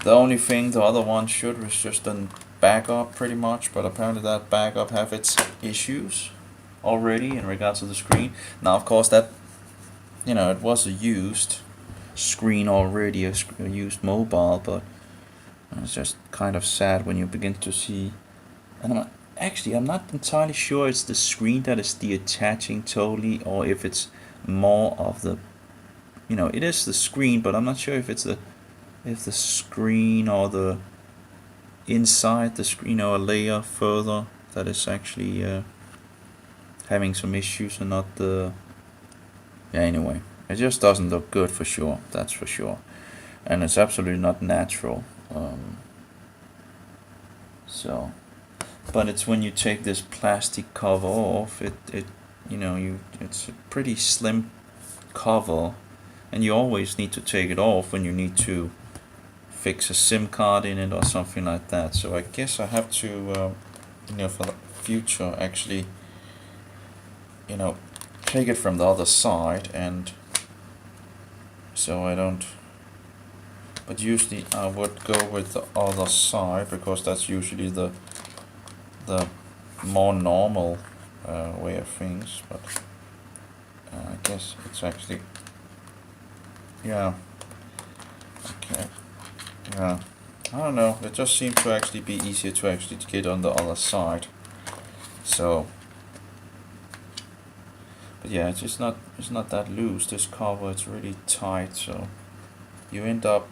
Speaker 1: The only thing the other one should was just a backup, pretty much, but apparently that backup have its issues already in regards to the screen. Now, of course, that it was a used screen already, a used mobile, but it's just kind of sad when you begin to see. And I'm not entirely sure it's the screen that is detaching totally, or if it's more of the. It is the screen, but I'm not sure if it's the screen or the inside the screen, a layer further that is actually having some issues and not the. Yeah, anyway, it just doesn't look good for sure. That's for sure, and it's absolutely not natural. But it's when you take this plastic cover off, it's a pretty slim cover, and you always need to take it off when you need to fix a SIM card in it or something like that. So I guess I have to, for the future, actually, take it from the other side, and so I don't. But usually I would go with the other side because that's usually the more normal way of things. But I guess it's actually. Yeah. Okay. Yeah, I don't know. It just seemed to actually be easier to actually get on the other side. So, but yeah, it's not that loose. This cover, it's really tight. So, you end up,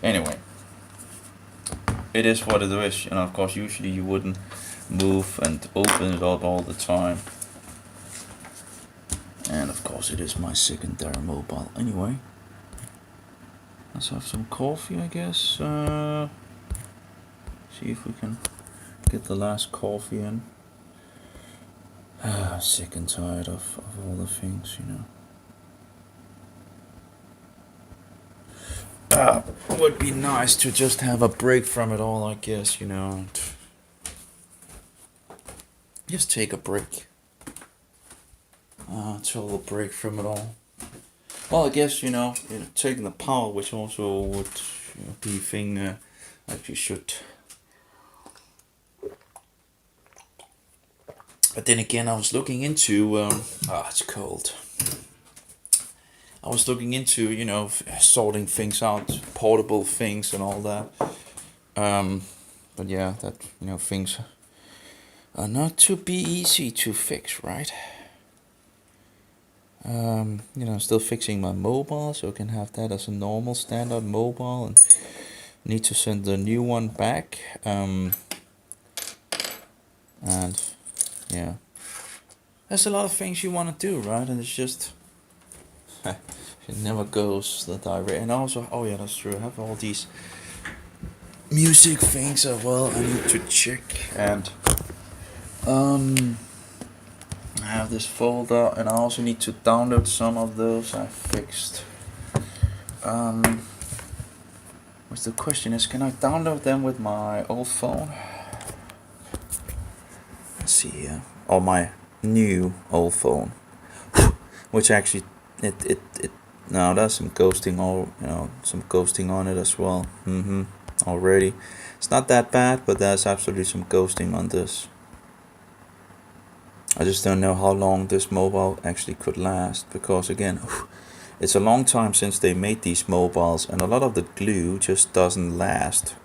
Speaker 1: Anyway, it is what it is. And of course, usually you wouldn't move and open it up all the time. And of course, it is my secondary mobile. Anyway. Let's have some coffee, I guess. See if we can get the last coffee in. Sick and tired of all the things, Would be nice to just have a break from it all, I guess, Just take a break. Total break from it all. Well, I guess, taking the power, which also would be a thing that you should. But then again, I was looking into, it's cold. I was looking into, sorting things out, portable things and all that. But yeah, that, things are not to be easy to fix, right? Still fixing my mobile, so I can have that as a normal standard mobile, and need to send the new one back. And yeah, there's a lot of things you want to do, right? And it's just it never goes the direct. And also, oh yeah, that's true. I have all these music things as well. I need to check, and I have this folder, and I also need to download some of those I fixed. Because the question is, can I download them with my old phone? Let's see here. Or my new old phone. Which actually, it now there's some ghosting some ghosting on it as well. Already. It's not that bad, but there's absolutely some ghosting on this. I just don't know how long this mobile actually could last, because again, it's a long time since they made these mobiles, and a lot of the glue just doesn't last.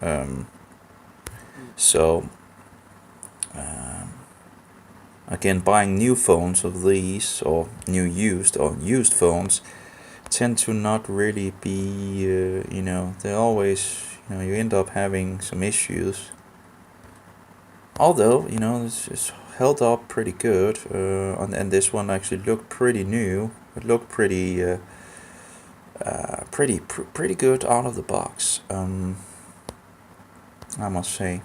Speaker 1: Again, buying new phones of these, or used phones, tend to not really be, they always, you end up having some issues. Although, it's held up pretty good, and this one actually looked pretty new. It looked pretty good out of the box, I must say.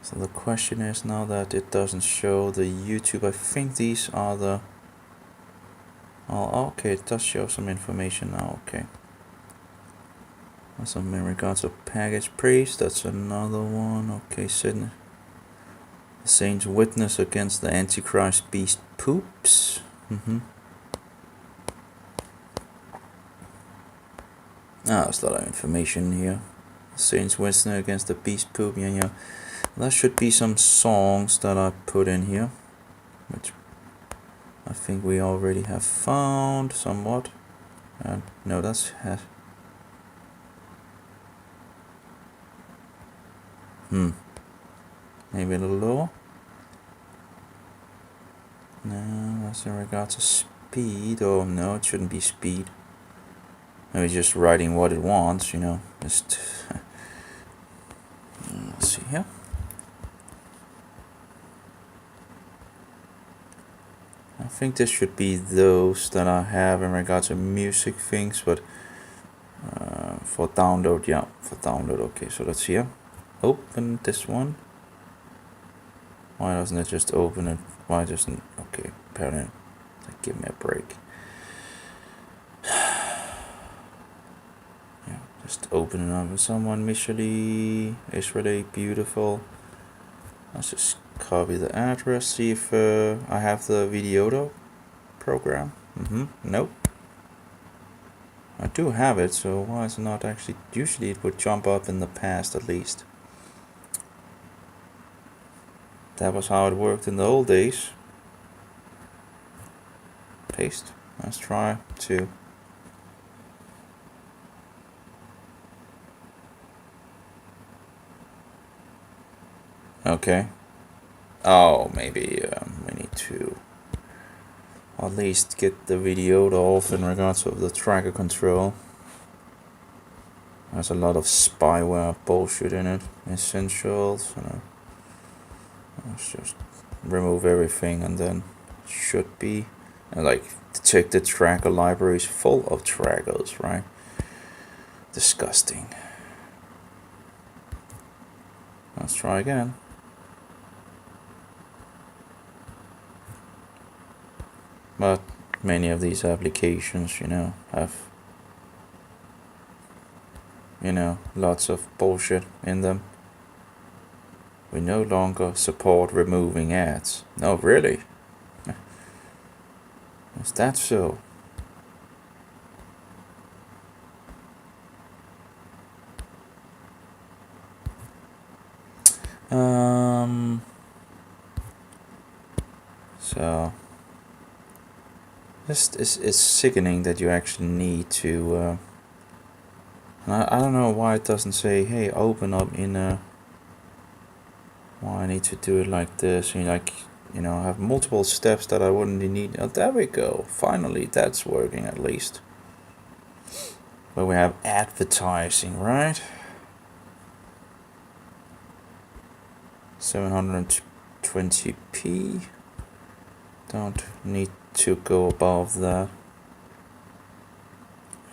Speaker 1: So the question is, now that it doesn't show the YouTube, I think these are the... Oh, okay, it does show some information now, okay. Some in regards to package priest, that's another one, okay. The Saints witness against the Antichrist beast poops. There's a lot of information here. Saints witness against the beast poop, yeah. There should be some songs that I put in here, which I think we already have found somewhat. No, that's maybe a little lower. No, that's in regards to speed. Oh no, it shouldn't be speed. Maybe just writing what it wants, just let's see here. I think this should be those that I have in regards to music things, but for download, okay, so let's see here. Open this one. Why doesn't it just open it? Why doesn't... Okay, apparently, give me a break. Yeah, just open it up with someone. Mishali, Israeli, beautiful. Let's just copy the address, see if I have the Videoto program. Nope. I do have it, so why is it not actually... Usually it would jump up in the past at least. That was how it worked in the old days. Paste. Let's try to... Okay. Oh, maybe we need to at least get the video off in regards to the tracker control. There's a lot of spyware bullshit in it. Essentials. Let's just remove everything, and then it should be check the tracker library is full of trackers, right? Disgusting. Let's try again. But many of these applications, have lots of bullshit in them. We no longer support removing ads. No, really? Is that so? So it's sickening that you actually need to I don't know why it doesn't say, hey, open up in a... Why I need to do it like this, have multiple steps that I wouldn't need. Oh, there we go. Finally, that's working at least. Where we have advertising, right? 720p. Don't need to go above that.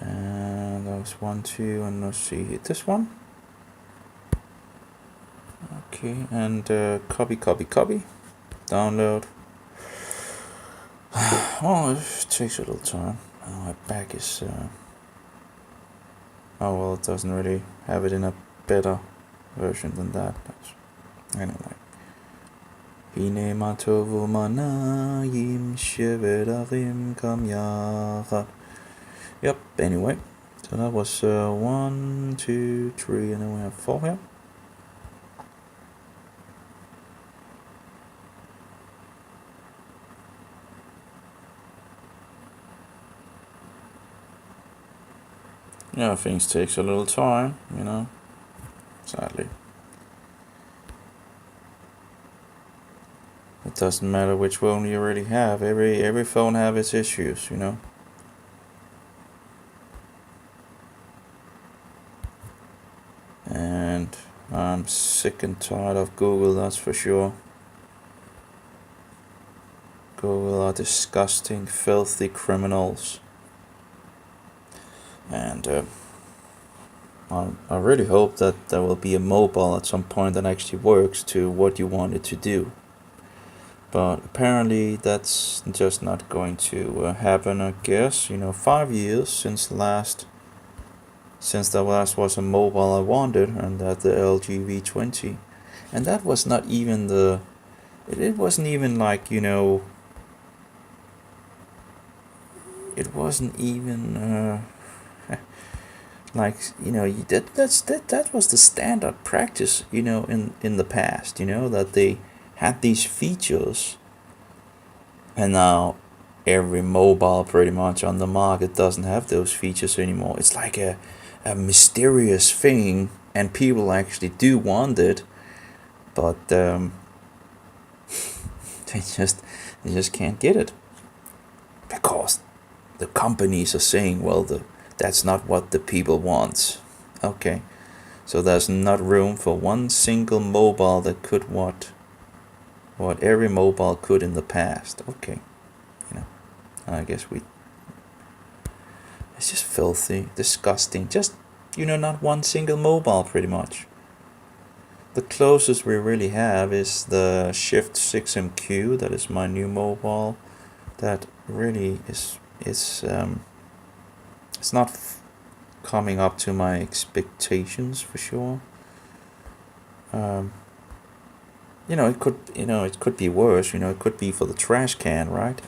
Speaker 1: And that was 1, 2, and let's see, this one. Okay, and copy, download. Well, it takes a little time. My back is... Oh well, it doesn't really have it in a better version than that. Anyway. Hine matovu manayim shevedarim kam yachad. Yep, anyway. So that was 1, 2, 3, and then we have 4 here. Yeah, things takes a little time, sadly. It doesn't matter which phone you already have. Every phone have its issues, And I'm sick and tired of Google, that's for sure. Google are disgusting, filthy criminals. And I really hope that there will be a mobile at some point that actually works to what you want it to do. But apparently that's just not going to happen, I guess. 5 years since the last was a mobile I wanted, and that the LG V20. And that was not even it wasn't even like, it wasn't even like, that was the standard practice, in the past, that they had these features, and now every mobile pretty much on the market doesn't have those features anymore. It's like a mysterious thing, and people actually do want it, but they just can't get it, because the companies are saying, well, that's not what the people want. Okay, so there's not room for one single mobile that could what every mobile could in the past. Okay, I guess it's just filthy, disgusting. Just, not one single mobile pretty much. The closest we really have is the Shift 6MQ. That is my new mobile. That really is it's not coming up to my expectations for sure. It could be worse. It could be for the trash can, right?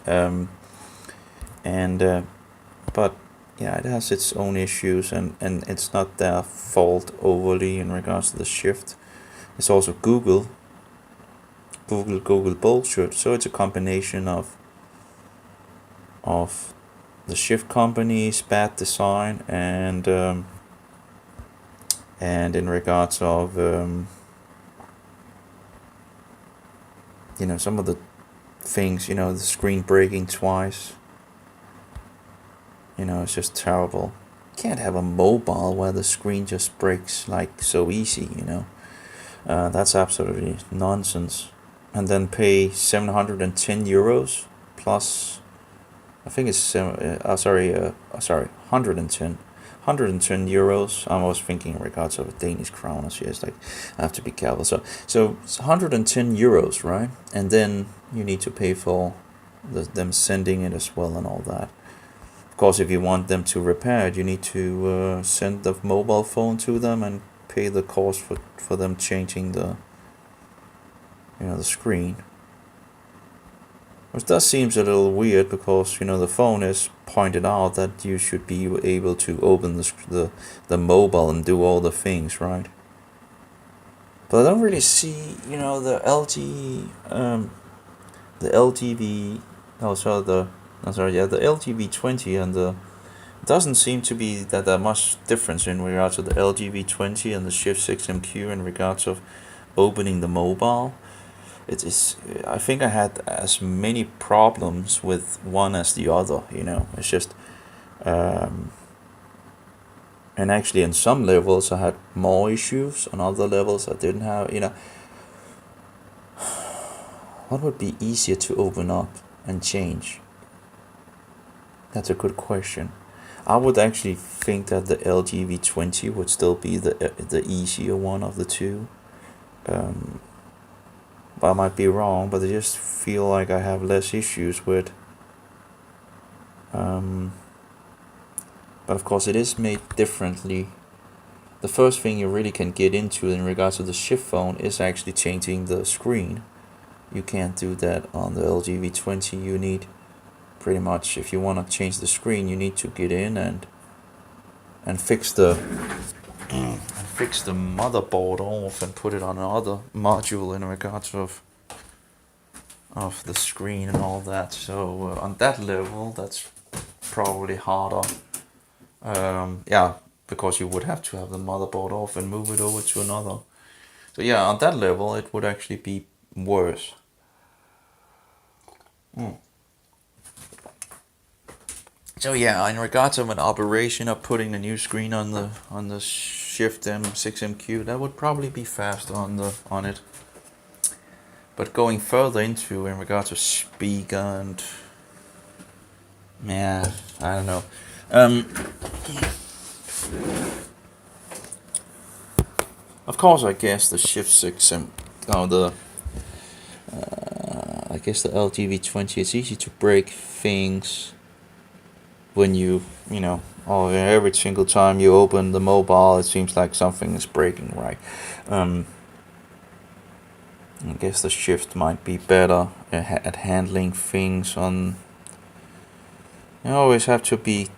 Speaker 1: But yeah, it has its own issues, and it's not their fault overly in regards to the Shift. It's also Google bullshit. So it's a combination of the Shift company's bad design, and in regards of some of the things, the screen breaking twice. It's just terrible. You can't have a mobile where the screen just breaks like so easy. That's absolutely nonsense. And then pay 710 euros plus, I think it's 110 euros. I was thinking in regards of a Danish crown. So it's like, I have to be careful. So it's 110 euros, right? And then you need to pay for them sending it as well and all that. Of course, if you want them to repair it, you need to send the mobile phone to them and pay the cost for them changing the screen. Which does seems a little weird, because the phone is pointed out that you should be able to open the mobile and do all the things, right? But I don't really see the LGV. The LG V20 and the doesn't seem to be that much difference in regards to the LG V20 and the Shift 6MQ in regards of opening the mobile. It is. I think I had as many problems with one as the other. It's just, and actually, in some levels I had more issues. On other levels, I didn't have. What would be easier to open up and change? That's a good question. I would actually think that the LG V20 would still be the easier one of the two. But I might be wrong, but I just feel like I have less issues with. But of course, it is made differently the first thing you really can get into in regards to the shift phone is actually changing the screen. You can't do that on the LG V20. You need pretty much, if you want to change the screen, you need to get in and fix the motherboard off and put it on another module in regards of the screen and all that. So on that level, that's probably harder. Yeah, because you would have to have the motherboard off and move it over to another. So yeah, on that level, it would actually be worse. So yeah, in regards of an operation of putting the new screen on the Shift M6MQ, that would probably be faster on it. But going further into in regards to speaker and yeah, I don't know. Of course, I guess the Shift 6M, I guess the LG V20, it's easy to break things when you know, every single time you open the mobile, it seems like something is breaking, right? I guess the Shift might be better at handling things on. You always have to be,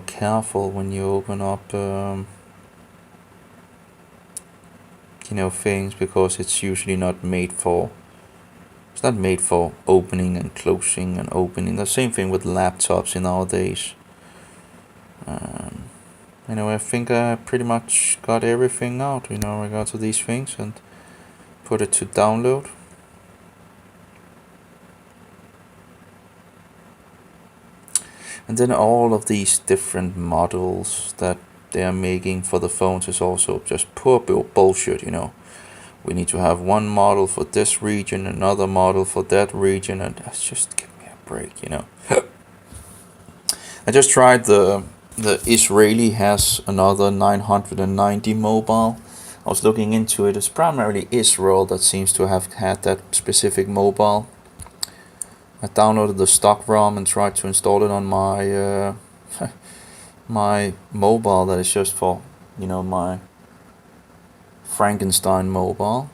Speaker 1: careful when you open up, things, because it's usually not made for. It's not made for opening and closing and opening. The same thing with laptops nowadays. I think I pretty much got everything out, in regards to these things, and put it to download. And then all of these different models that they are making for the phones is also just pure bullshit, We need to have one model for this region, another model for that region, and that's just, give me a break, I just tried the Israeli has another 990 mobile. I was looking into it. It's primarily Israel that seems to have had that specific mobile. I downloaded the stock ROM and tried to install it on my my mobile that is just for, my Frankenstein mobile.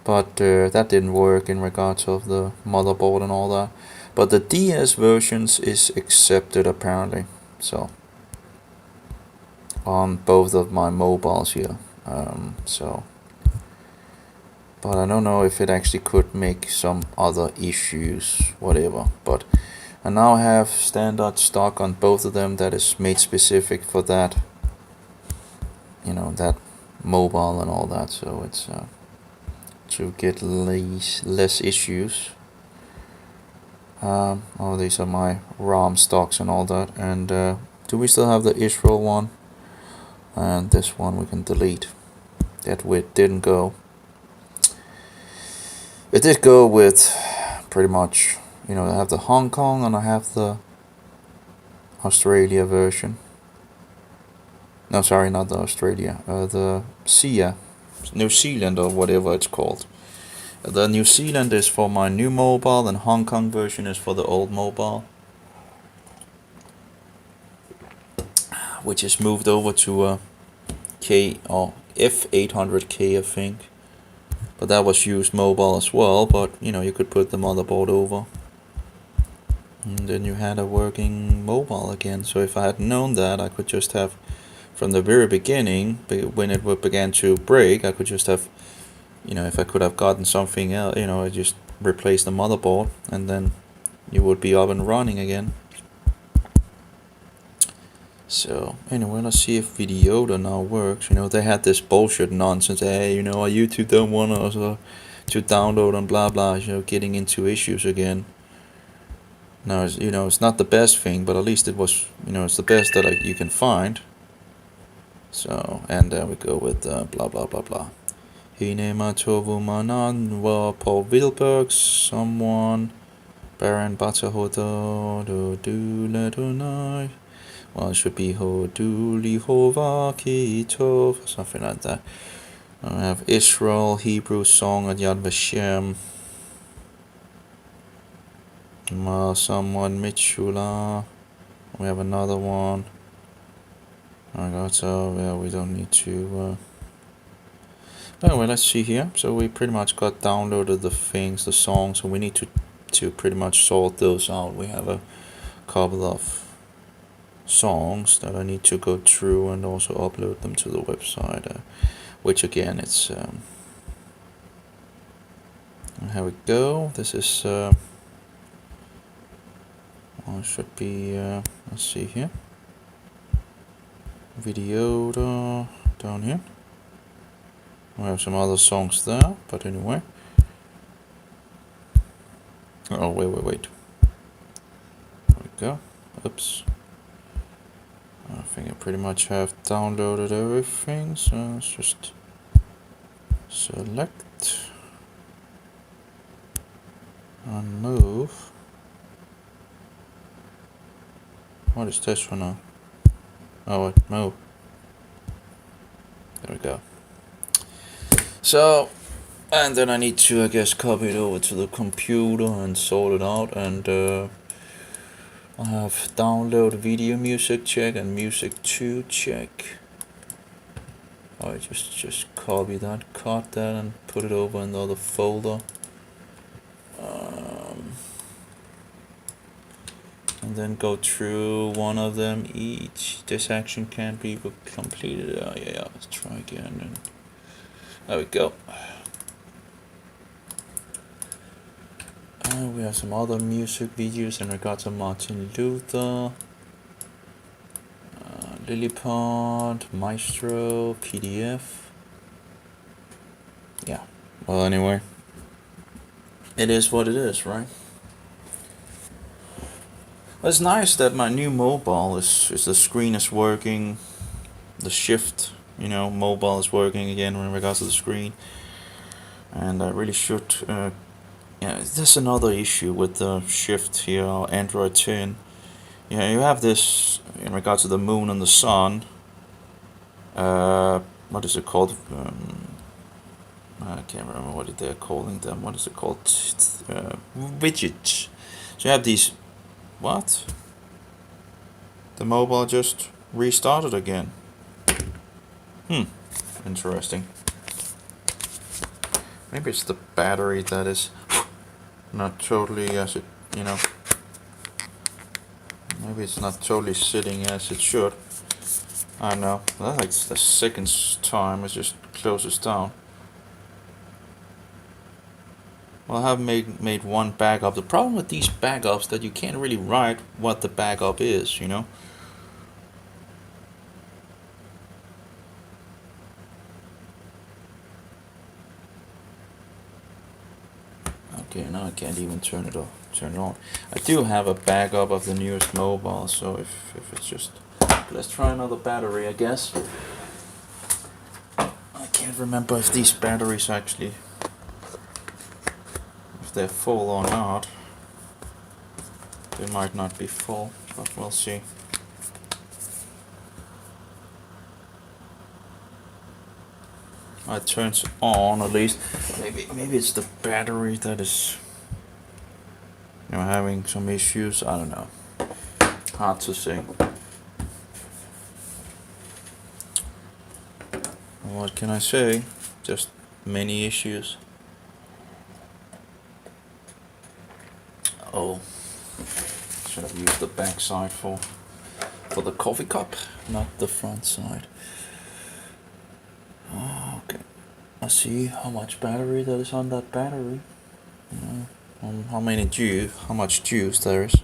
Speaker 1: But that didn't work in regards of the motherboard and all that. But the DS versions is accepted apparently. So on both of my mobiles here. But I don't know if it actually could make some other issues, whatever. But I now have standard stock on both of them that is made specific for that, that mobile and all that. So it's to get less issues. These are my ROM stocks and all that. And do we still have the Israel one? And this one we can delete. That width didn't go. It did go with pretty much, I have the Hong Kong and I have the Australia version. No, sorry, not the Australia. The SIA, New Zealand or whatever it's called. The New Zealand is for my new mobile and Hong Kong version is for the old mobile, which is moved over to a K or F800K, I think. But that was used mobile as well, but you could put the motherboard over. And then you had a working mobile again. So if I had known that, I could just have, from the very beginning, when it began to break, I could just have, if I could have gotten something else, I just replace the motherboard and then you would be up and running again. So anyway, let's see if Videoda now works. They had this bullshit nonsense. Hey, YouTube don't want us to download and blah blah. Getting into issues again. Now, it's not the best thing, but at least it was. It's the best that you can find. So, and then we go with blah blah blah blah. Hinema tovu manan wa Paul Wilberg, someone, Baron Batahodo do ledonai. Well, it should be Hodu Lihova Kitov, something like that. I have Israel, Hebrew song at Yad Vashem. Someone Mitchula. We have another one. Alright, so yeah, we don't need to. Anyway, let's see here. So we pretty much got downloaded the things, the songs, so we need to pretty much sort those out. We have a couple of songs that I need to go through and also upload them to the website, which again, it's here we go. This is should be let's see here, video down here. We have some other songs there, but anyway. Oh, wait. There we go. Oops. I think I pretty much have downloaded everything, so let's just select and move. What is this for now? Oh, wait, move. There we go. So, and then I need to, I guess, copy it over to the computer and sort it out. And I have download video music check and music 2 check. I just copy that, cut that, and put it over in the other folder. And then go through one of them each. This action can't be completed. Oh yeah, let's try again. And there we go. We have some other music videos in regards to Martin Luther, Lilliput, Maestro, PDF. Yeah. Well, anyway, it is what it is, right? It's nice that my new mobile is the screen is working, the shift, mobile is working again in regards to the screen, and I really should. There's another issue with the shift here, Android 10. Yeah, you have this in regards to the moon and the sun. What is it called? I can't remember what they're calling them. What is it called? Widgets. So you have these. What? The mobile just restarted again. Interesting. Maybe it's the battery that is not totally as it, maybe it's not totally sitting as it should. I don't know. That's like the second time it just closes down. Well, I have made one backup. The problem with these backups that you can't really write what the backup is, Okay, now I can't even turn it on. I do have a backup of the newest mobile, so if it's just, let's try another battery, I guess. I can't remember if these batteries actually, if they're full or not. They might not be full, but we'll see. It turns on at least. Maybe it's the battery that is having some issues. I don't know. Hard to say. What can I say? Just many issues. Oh, should have used the back side for the coffee cup, not the front side. Okay, let's see how much battery that is on that battery. How much juice there is.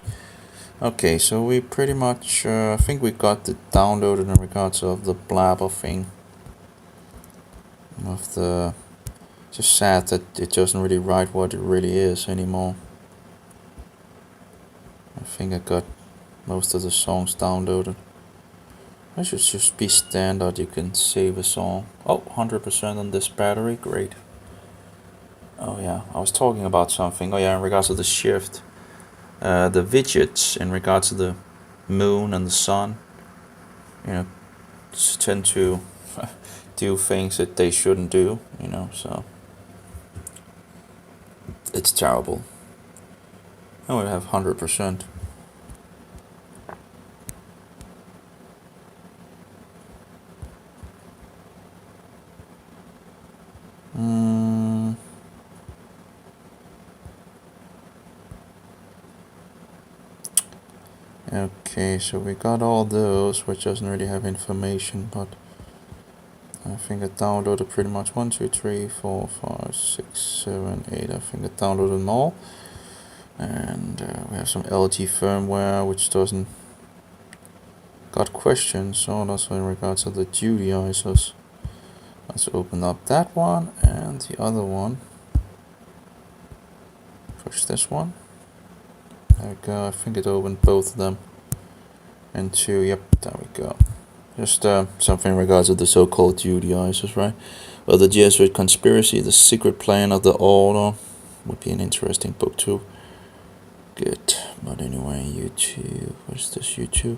Speaker 1: Okay, so we pretty much, I think we got it downloaded in regards of the blabber thing. Just sad that it doesn't really write what it really is anymore. I think I got most of the songs downloaded. It should just be standard, you can save a song. Oh, 100% on this battery, great. Oh yeah, I was talking about something. Oh yeah, in regards to the shift. The widgets in regards to the moon and the sun, tend to do things that they shouldn't do, so it's terrible. And we have 100%. Okay, so we got all those, which doesn't really have information, but I think I downloaded pretty much 1, 2, 3, 4, 5, 6, 7, 8. I think I downloaded them all. And we have some LG firmware, which doesn't got questions, so also in regards to the Judaizers. Let's open up that one and the other one. Push this one. There we go. I think it opened both of them. And 2, yep, there we go. Just something in regards to the so-called Judaizers, right? Well, the Jesuit conspiracy, the secret plan of the order, would be an interesting book too. Good. But anyway, YouTube. What's this YouTube?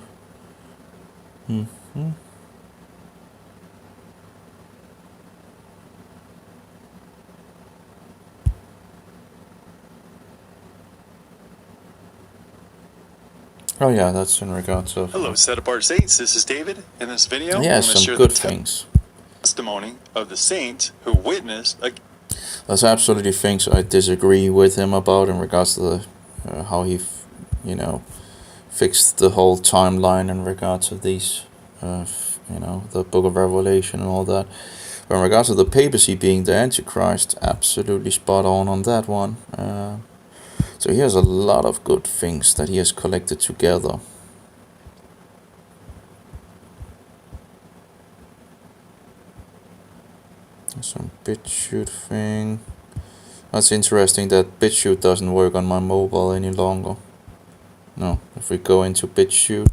Speaker 1: Oh yeah, that's in regards of...
Speaker 2: Hello, Set Apart Saints. This is David. In this video,
Speaker 1: yeah,
Speaker 2: I'm going to
Speaker 1: some
Speaker 2: share
Speaker 1: good
Speaker 2: the
Speaker 1: things.
Speaker 2: testimony of the saint who witnessed a...
Speaker 1: There's absolutely things I disagree with him about in regards to the, how he, fixed the whole timeline in regards to these, the Book of Revelation and all that. But in regards to the papacy being the Antichrist, absolutely spot on that one. So he has a lot of good things that he has collected together. Some BitChute thing. That's interesting that BitChute doesn't work on my mobile any longer. No, if we go into BitChute,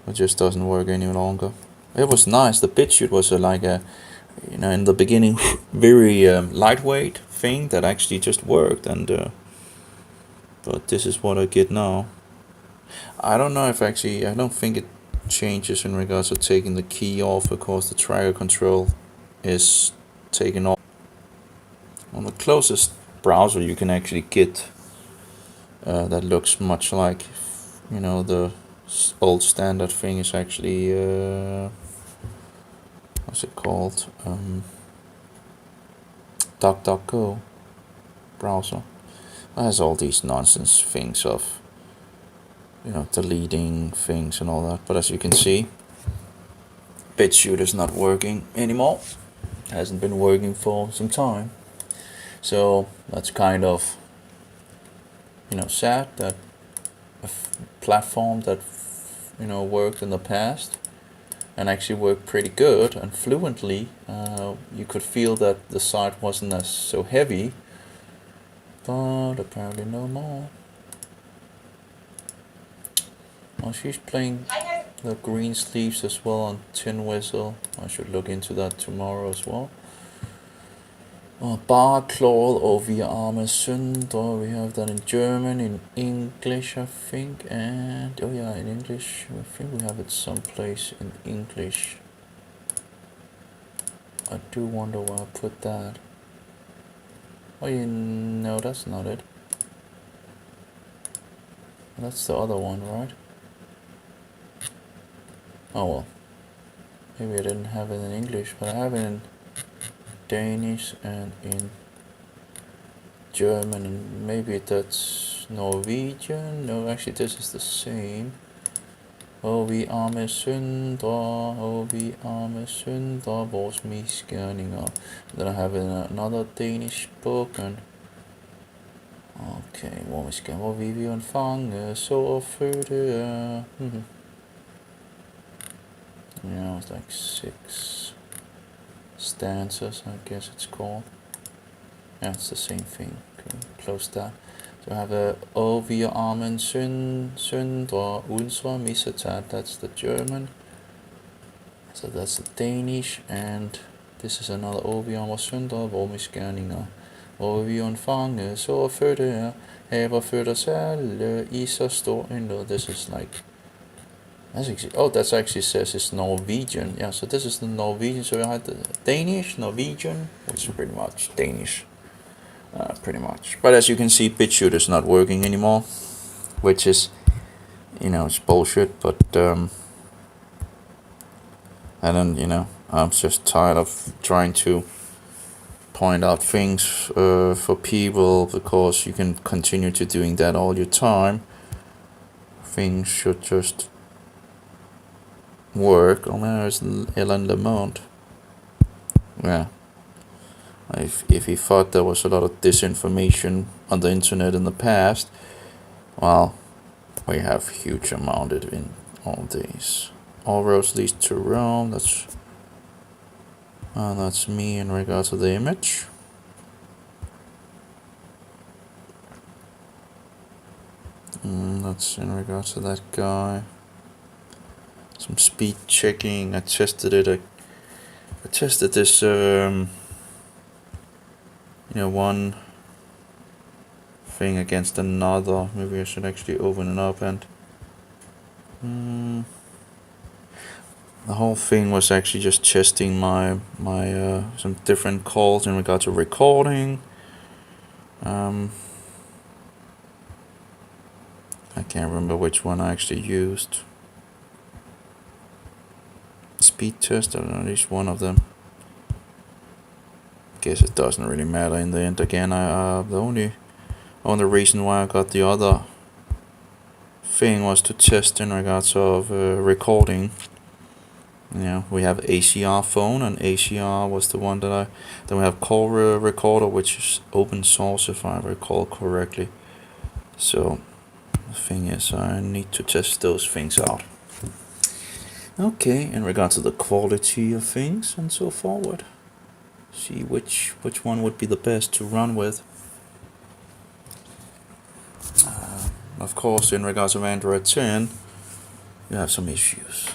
Speaker 1: it just doesn't work any longer. It was nice. The BitChute was in the beginning, very lightweight thing that actually just worked. And but this is what I get now. I don't know if actually, I don't think it changes in regards to taking the key off, because the tracker control is taken off. On the closest browser you can actually get that looks much like, the old standard thing is actually, what's it called? DuckDuckGo browser. It has all these nonsense things of, deleting things and all that. But as you can see, BitChute is not working anymore. It hasn't been working for some time. So that's kind of, sad that a platform that, worked in the past and actually worked pretty good and fluently, you could feel that the site wasn't as so heavy, but apparently no more. Oh, she's playing the green sleeves as well on Tin Whistle. I should look into that tomorrow as well. Bar Clawed or Wir arme Sünder. We have that in German, in English, I think, and oh yeah, in English. I think we have it someplace in English. I do wonder where I put that. Oh, no, that's not it. That's the other one, right? Oh well. Maybe I didn't have it in English, but I have it in Danish and in German, and maybe that's Norwegian. No, actually this is the same. Oh, vi arme syndere, oh, vi arme syndere, vores misgerninger. Then I have another Danish book, and okay, hvor vi vil undfange, så fødte. Yeah, it's like 6 stanzas, I guess it's called. Yeah, it's the same thing. Okay, close that. So I have wir armen Sünder, unsere Missetat, that's the German. So that's the Danish, and this is another wir arme Sünder, hvor misgerninger. Hvor vi undfange, så fødte haver født os alle i så stor en nød. This is like... That's actually says it's Norwegian. Yeah, so this is the Norwegian. So we had the Danish, Norwegian, which is pretty much Danish. Pretty much. But as you can see, BitChute is not working anymore, which is, it's bullshit. But and then, I'm just tired of trying to point out things for people, because you can continue to doing that all your time things should just work. Oh, there's Ellen Lamont. Yeah. If he thought there was a lot of disinformation on the internet in the past, well, we have huge amount of it in all these. All roads lead to Rome. That's me in regards to the image. That's in regards to that guy. Some speed checking. I tested it. I tested this. One thing against another. Maybe I should actually open it up and. The whole thing was actually just testing my some different calls in regard to recording. I can't remember which one I actually used. Speed test, I don't know, at least one of them. Guess it doesn't really matter in the end. Again, the only reason why I got the other thing was to test in regards of recording. We have ACR phone, and ACR was the one that then we have call recorder, which is open source if I recall correctly. So the thing is, I need to test those things out. Okay, in regards to the quality of things and so forward, see which one would be the best to run with. Of course, in regards to Android 10, you have some issues.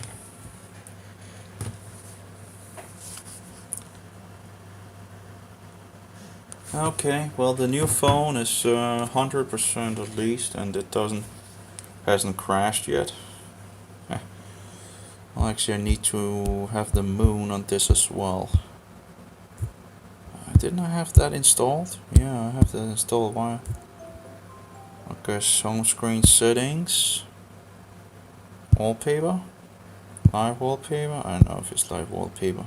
Speaker 1: Okay, well, the new phone is 100% at least, and it hasn't crashed yet. Well, actually, I need to have the moon on this as well. Didn't I have that installed? Yeah, I have that installed. Why? Okay, home screen settings. Wallpaper? Live wallpaper? I don't know if it's live wallpaper.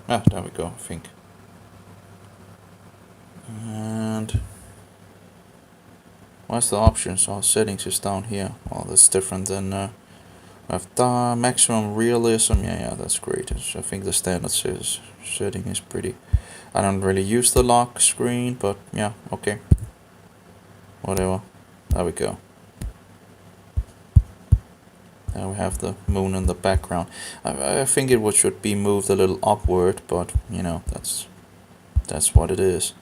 Speaker 1: There we go, I think. And what's the options? Settings is down here. Well, that's different than I have maximum realism. Yeah, that's great. I think the standard setting is pretty. I don't really use the lock screen, but yeah, okay. Whatever. There we go. Now we have the moon in the background. I think it should be moved a little upward, but that's what it is.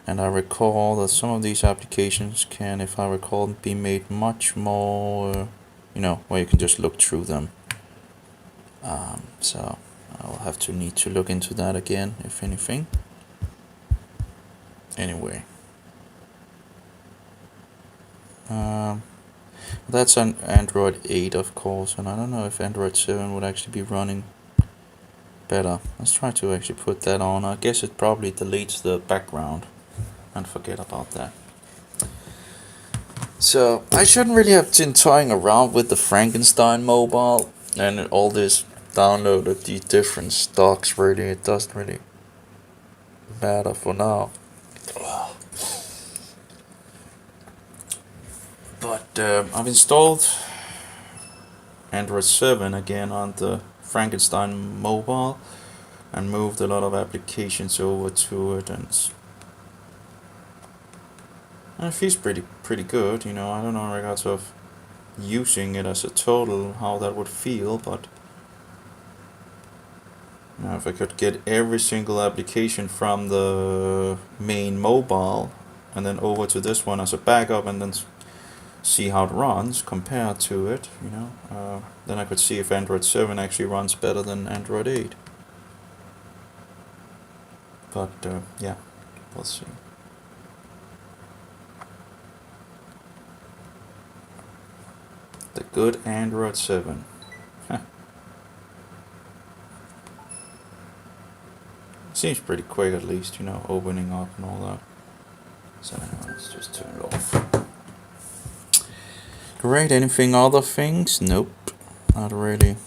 Speaker 1: And I recall that some of these applications can, if I recall, be made much more, where you can just look through them. So I'll need to look into that again, if anything. Anyway. That's an Android 8, of course, and I don't know if Android 7 would actually be running better. Let's try to actually put that on. I guess it probably deletes the background, and forget about that. So I shouldn't really have been toying around with the Frankenstein mobile and all this downloaded the different stocks. Really, it doesn't really matter for now. But I've installed Android 7 again on the Frankenstein mobile and moved a lot of applications over to it, and it feels pretty good. I don't know in regards of using it as a total how that would feel, but if I could get every single application from the main mobile and then over to this one as a backup, and then see how it runs compared to it, then I could see if Android 7 actually runs better than Android 8. But yeah, we'll see. The good Android 7. Seems pretty quick, at least, opening up and all that. So let's just turn it off. Great, anything other things? Nope, not really.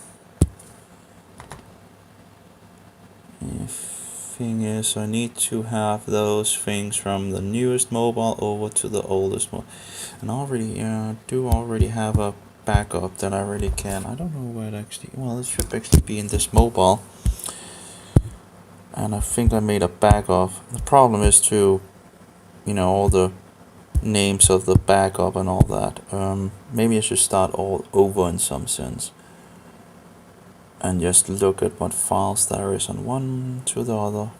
Speaker 1: Thing is I need to have those things from the newest mobile over to the oldest one. And I do already have a backup that I really can. I don't know where it actually. Well, it should actually be in this mobile. And I think I made a backup. The problem is to, all the names of the backup and all that. Maybe I should start all over in some sense. And just look at what files there is on one to the other.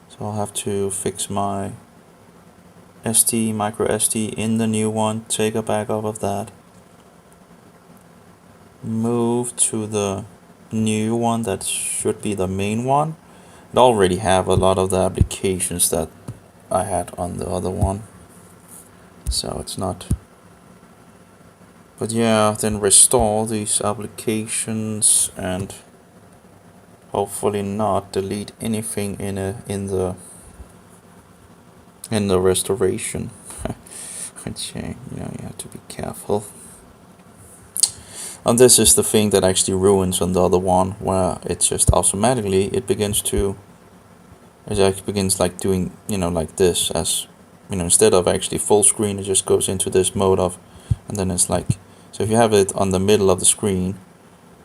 Speaker 1: So I'll have to fix my micro SD in the new one, take a backup of that, move to the new one that should be the main one. It already have a lot of the applications that I had on the other one, so it's not. But yeah, then restore these applications and hopefully not delete anything in the restoration. Which you have to be careful. And this is the thing that actually ruins on the other one, where it's just automatically it begins like doing like this, as instead of actually full screen, it just goes into this mode of, and then it's like, so if you have it on the middle of the screen,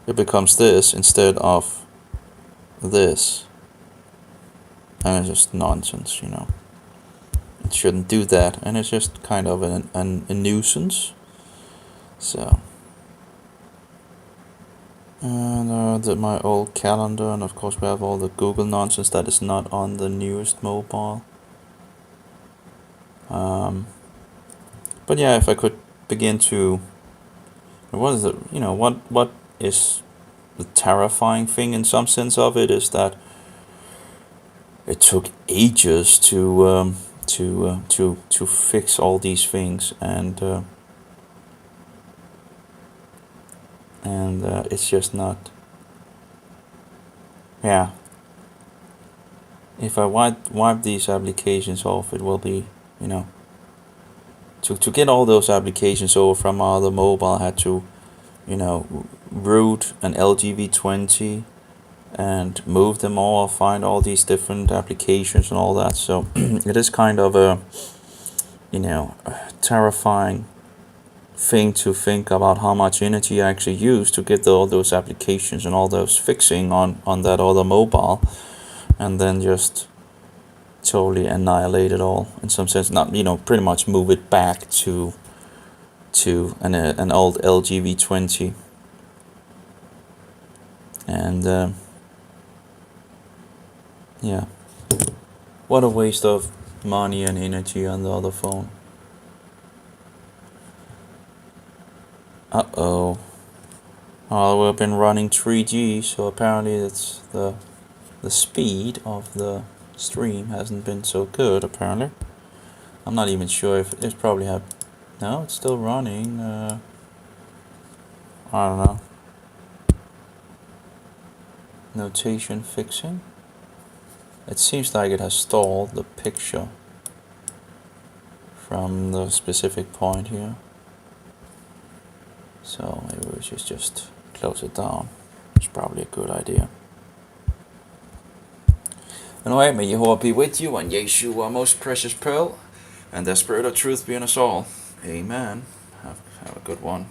Speaker 1: it becomes this instead of this, and it's just nonsense. It shouldn't do that, and it's just kind of a nuisance. So, and my old calendar, and of course we have all the Google nonsense that is not on the newest mobile. But yeah, if I could begin to, what is it? What is the terrifying thing in some sense of it is that it took ages to fix all these things, and it's just not. Yeah. If I wipe these applications off, it will be, to get all those applications over from my other mobile, I had to, root an LGV20 and move them all, find all these different applications and all that. So it is kind of a terrifying thing to think about how much energy I actually use to get all those applications and all those fixing on that other mobile, and then just totally annihilate it all in some sense. Not pretty much move it back to an old LGV20, and yeah, what a waste of money and energy on the other phone. Oh, we've been running 3G, so apparently it's the speed of the stream hasn't been so good, apparently. I'm not even sure if it's probably have. No, it's still running. I don't know. Notation fixing. It seems like it has stalled the picture from the specific point here. So maybe we should just close it down. It's probably a good idea. Anyway, may Jehovah be with you, and Yeshua, our most precious pearl, and the spirit of truth be in us all. Amen. Have a good one.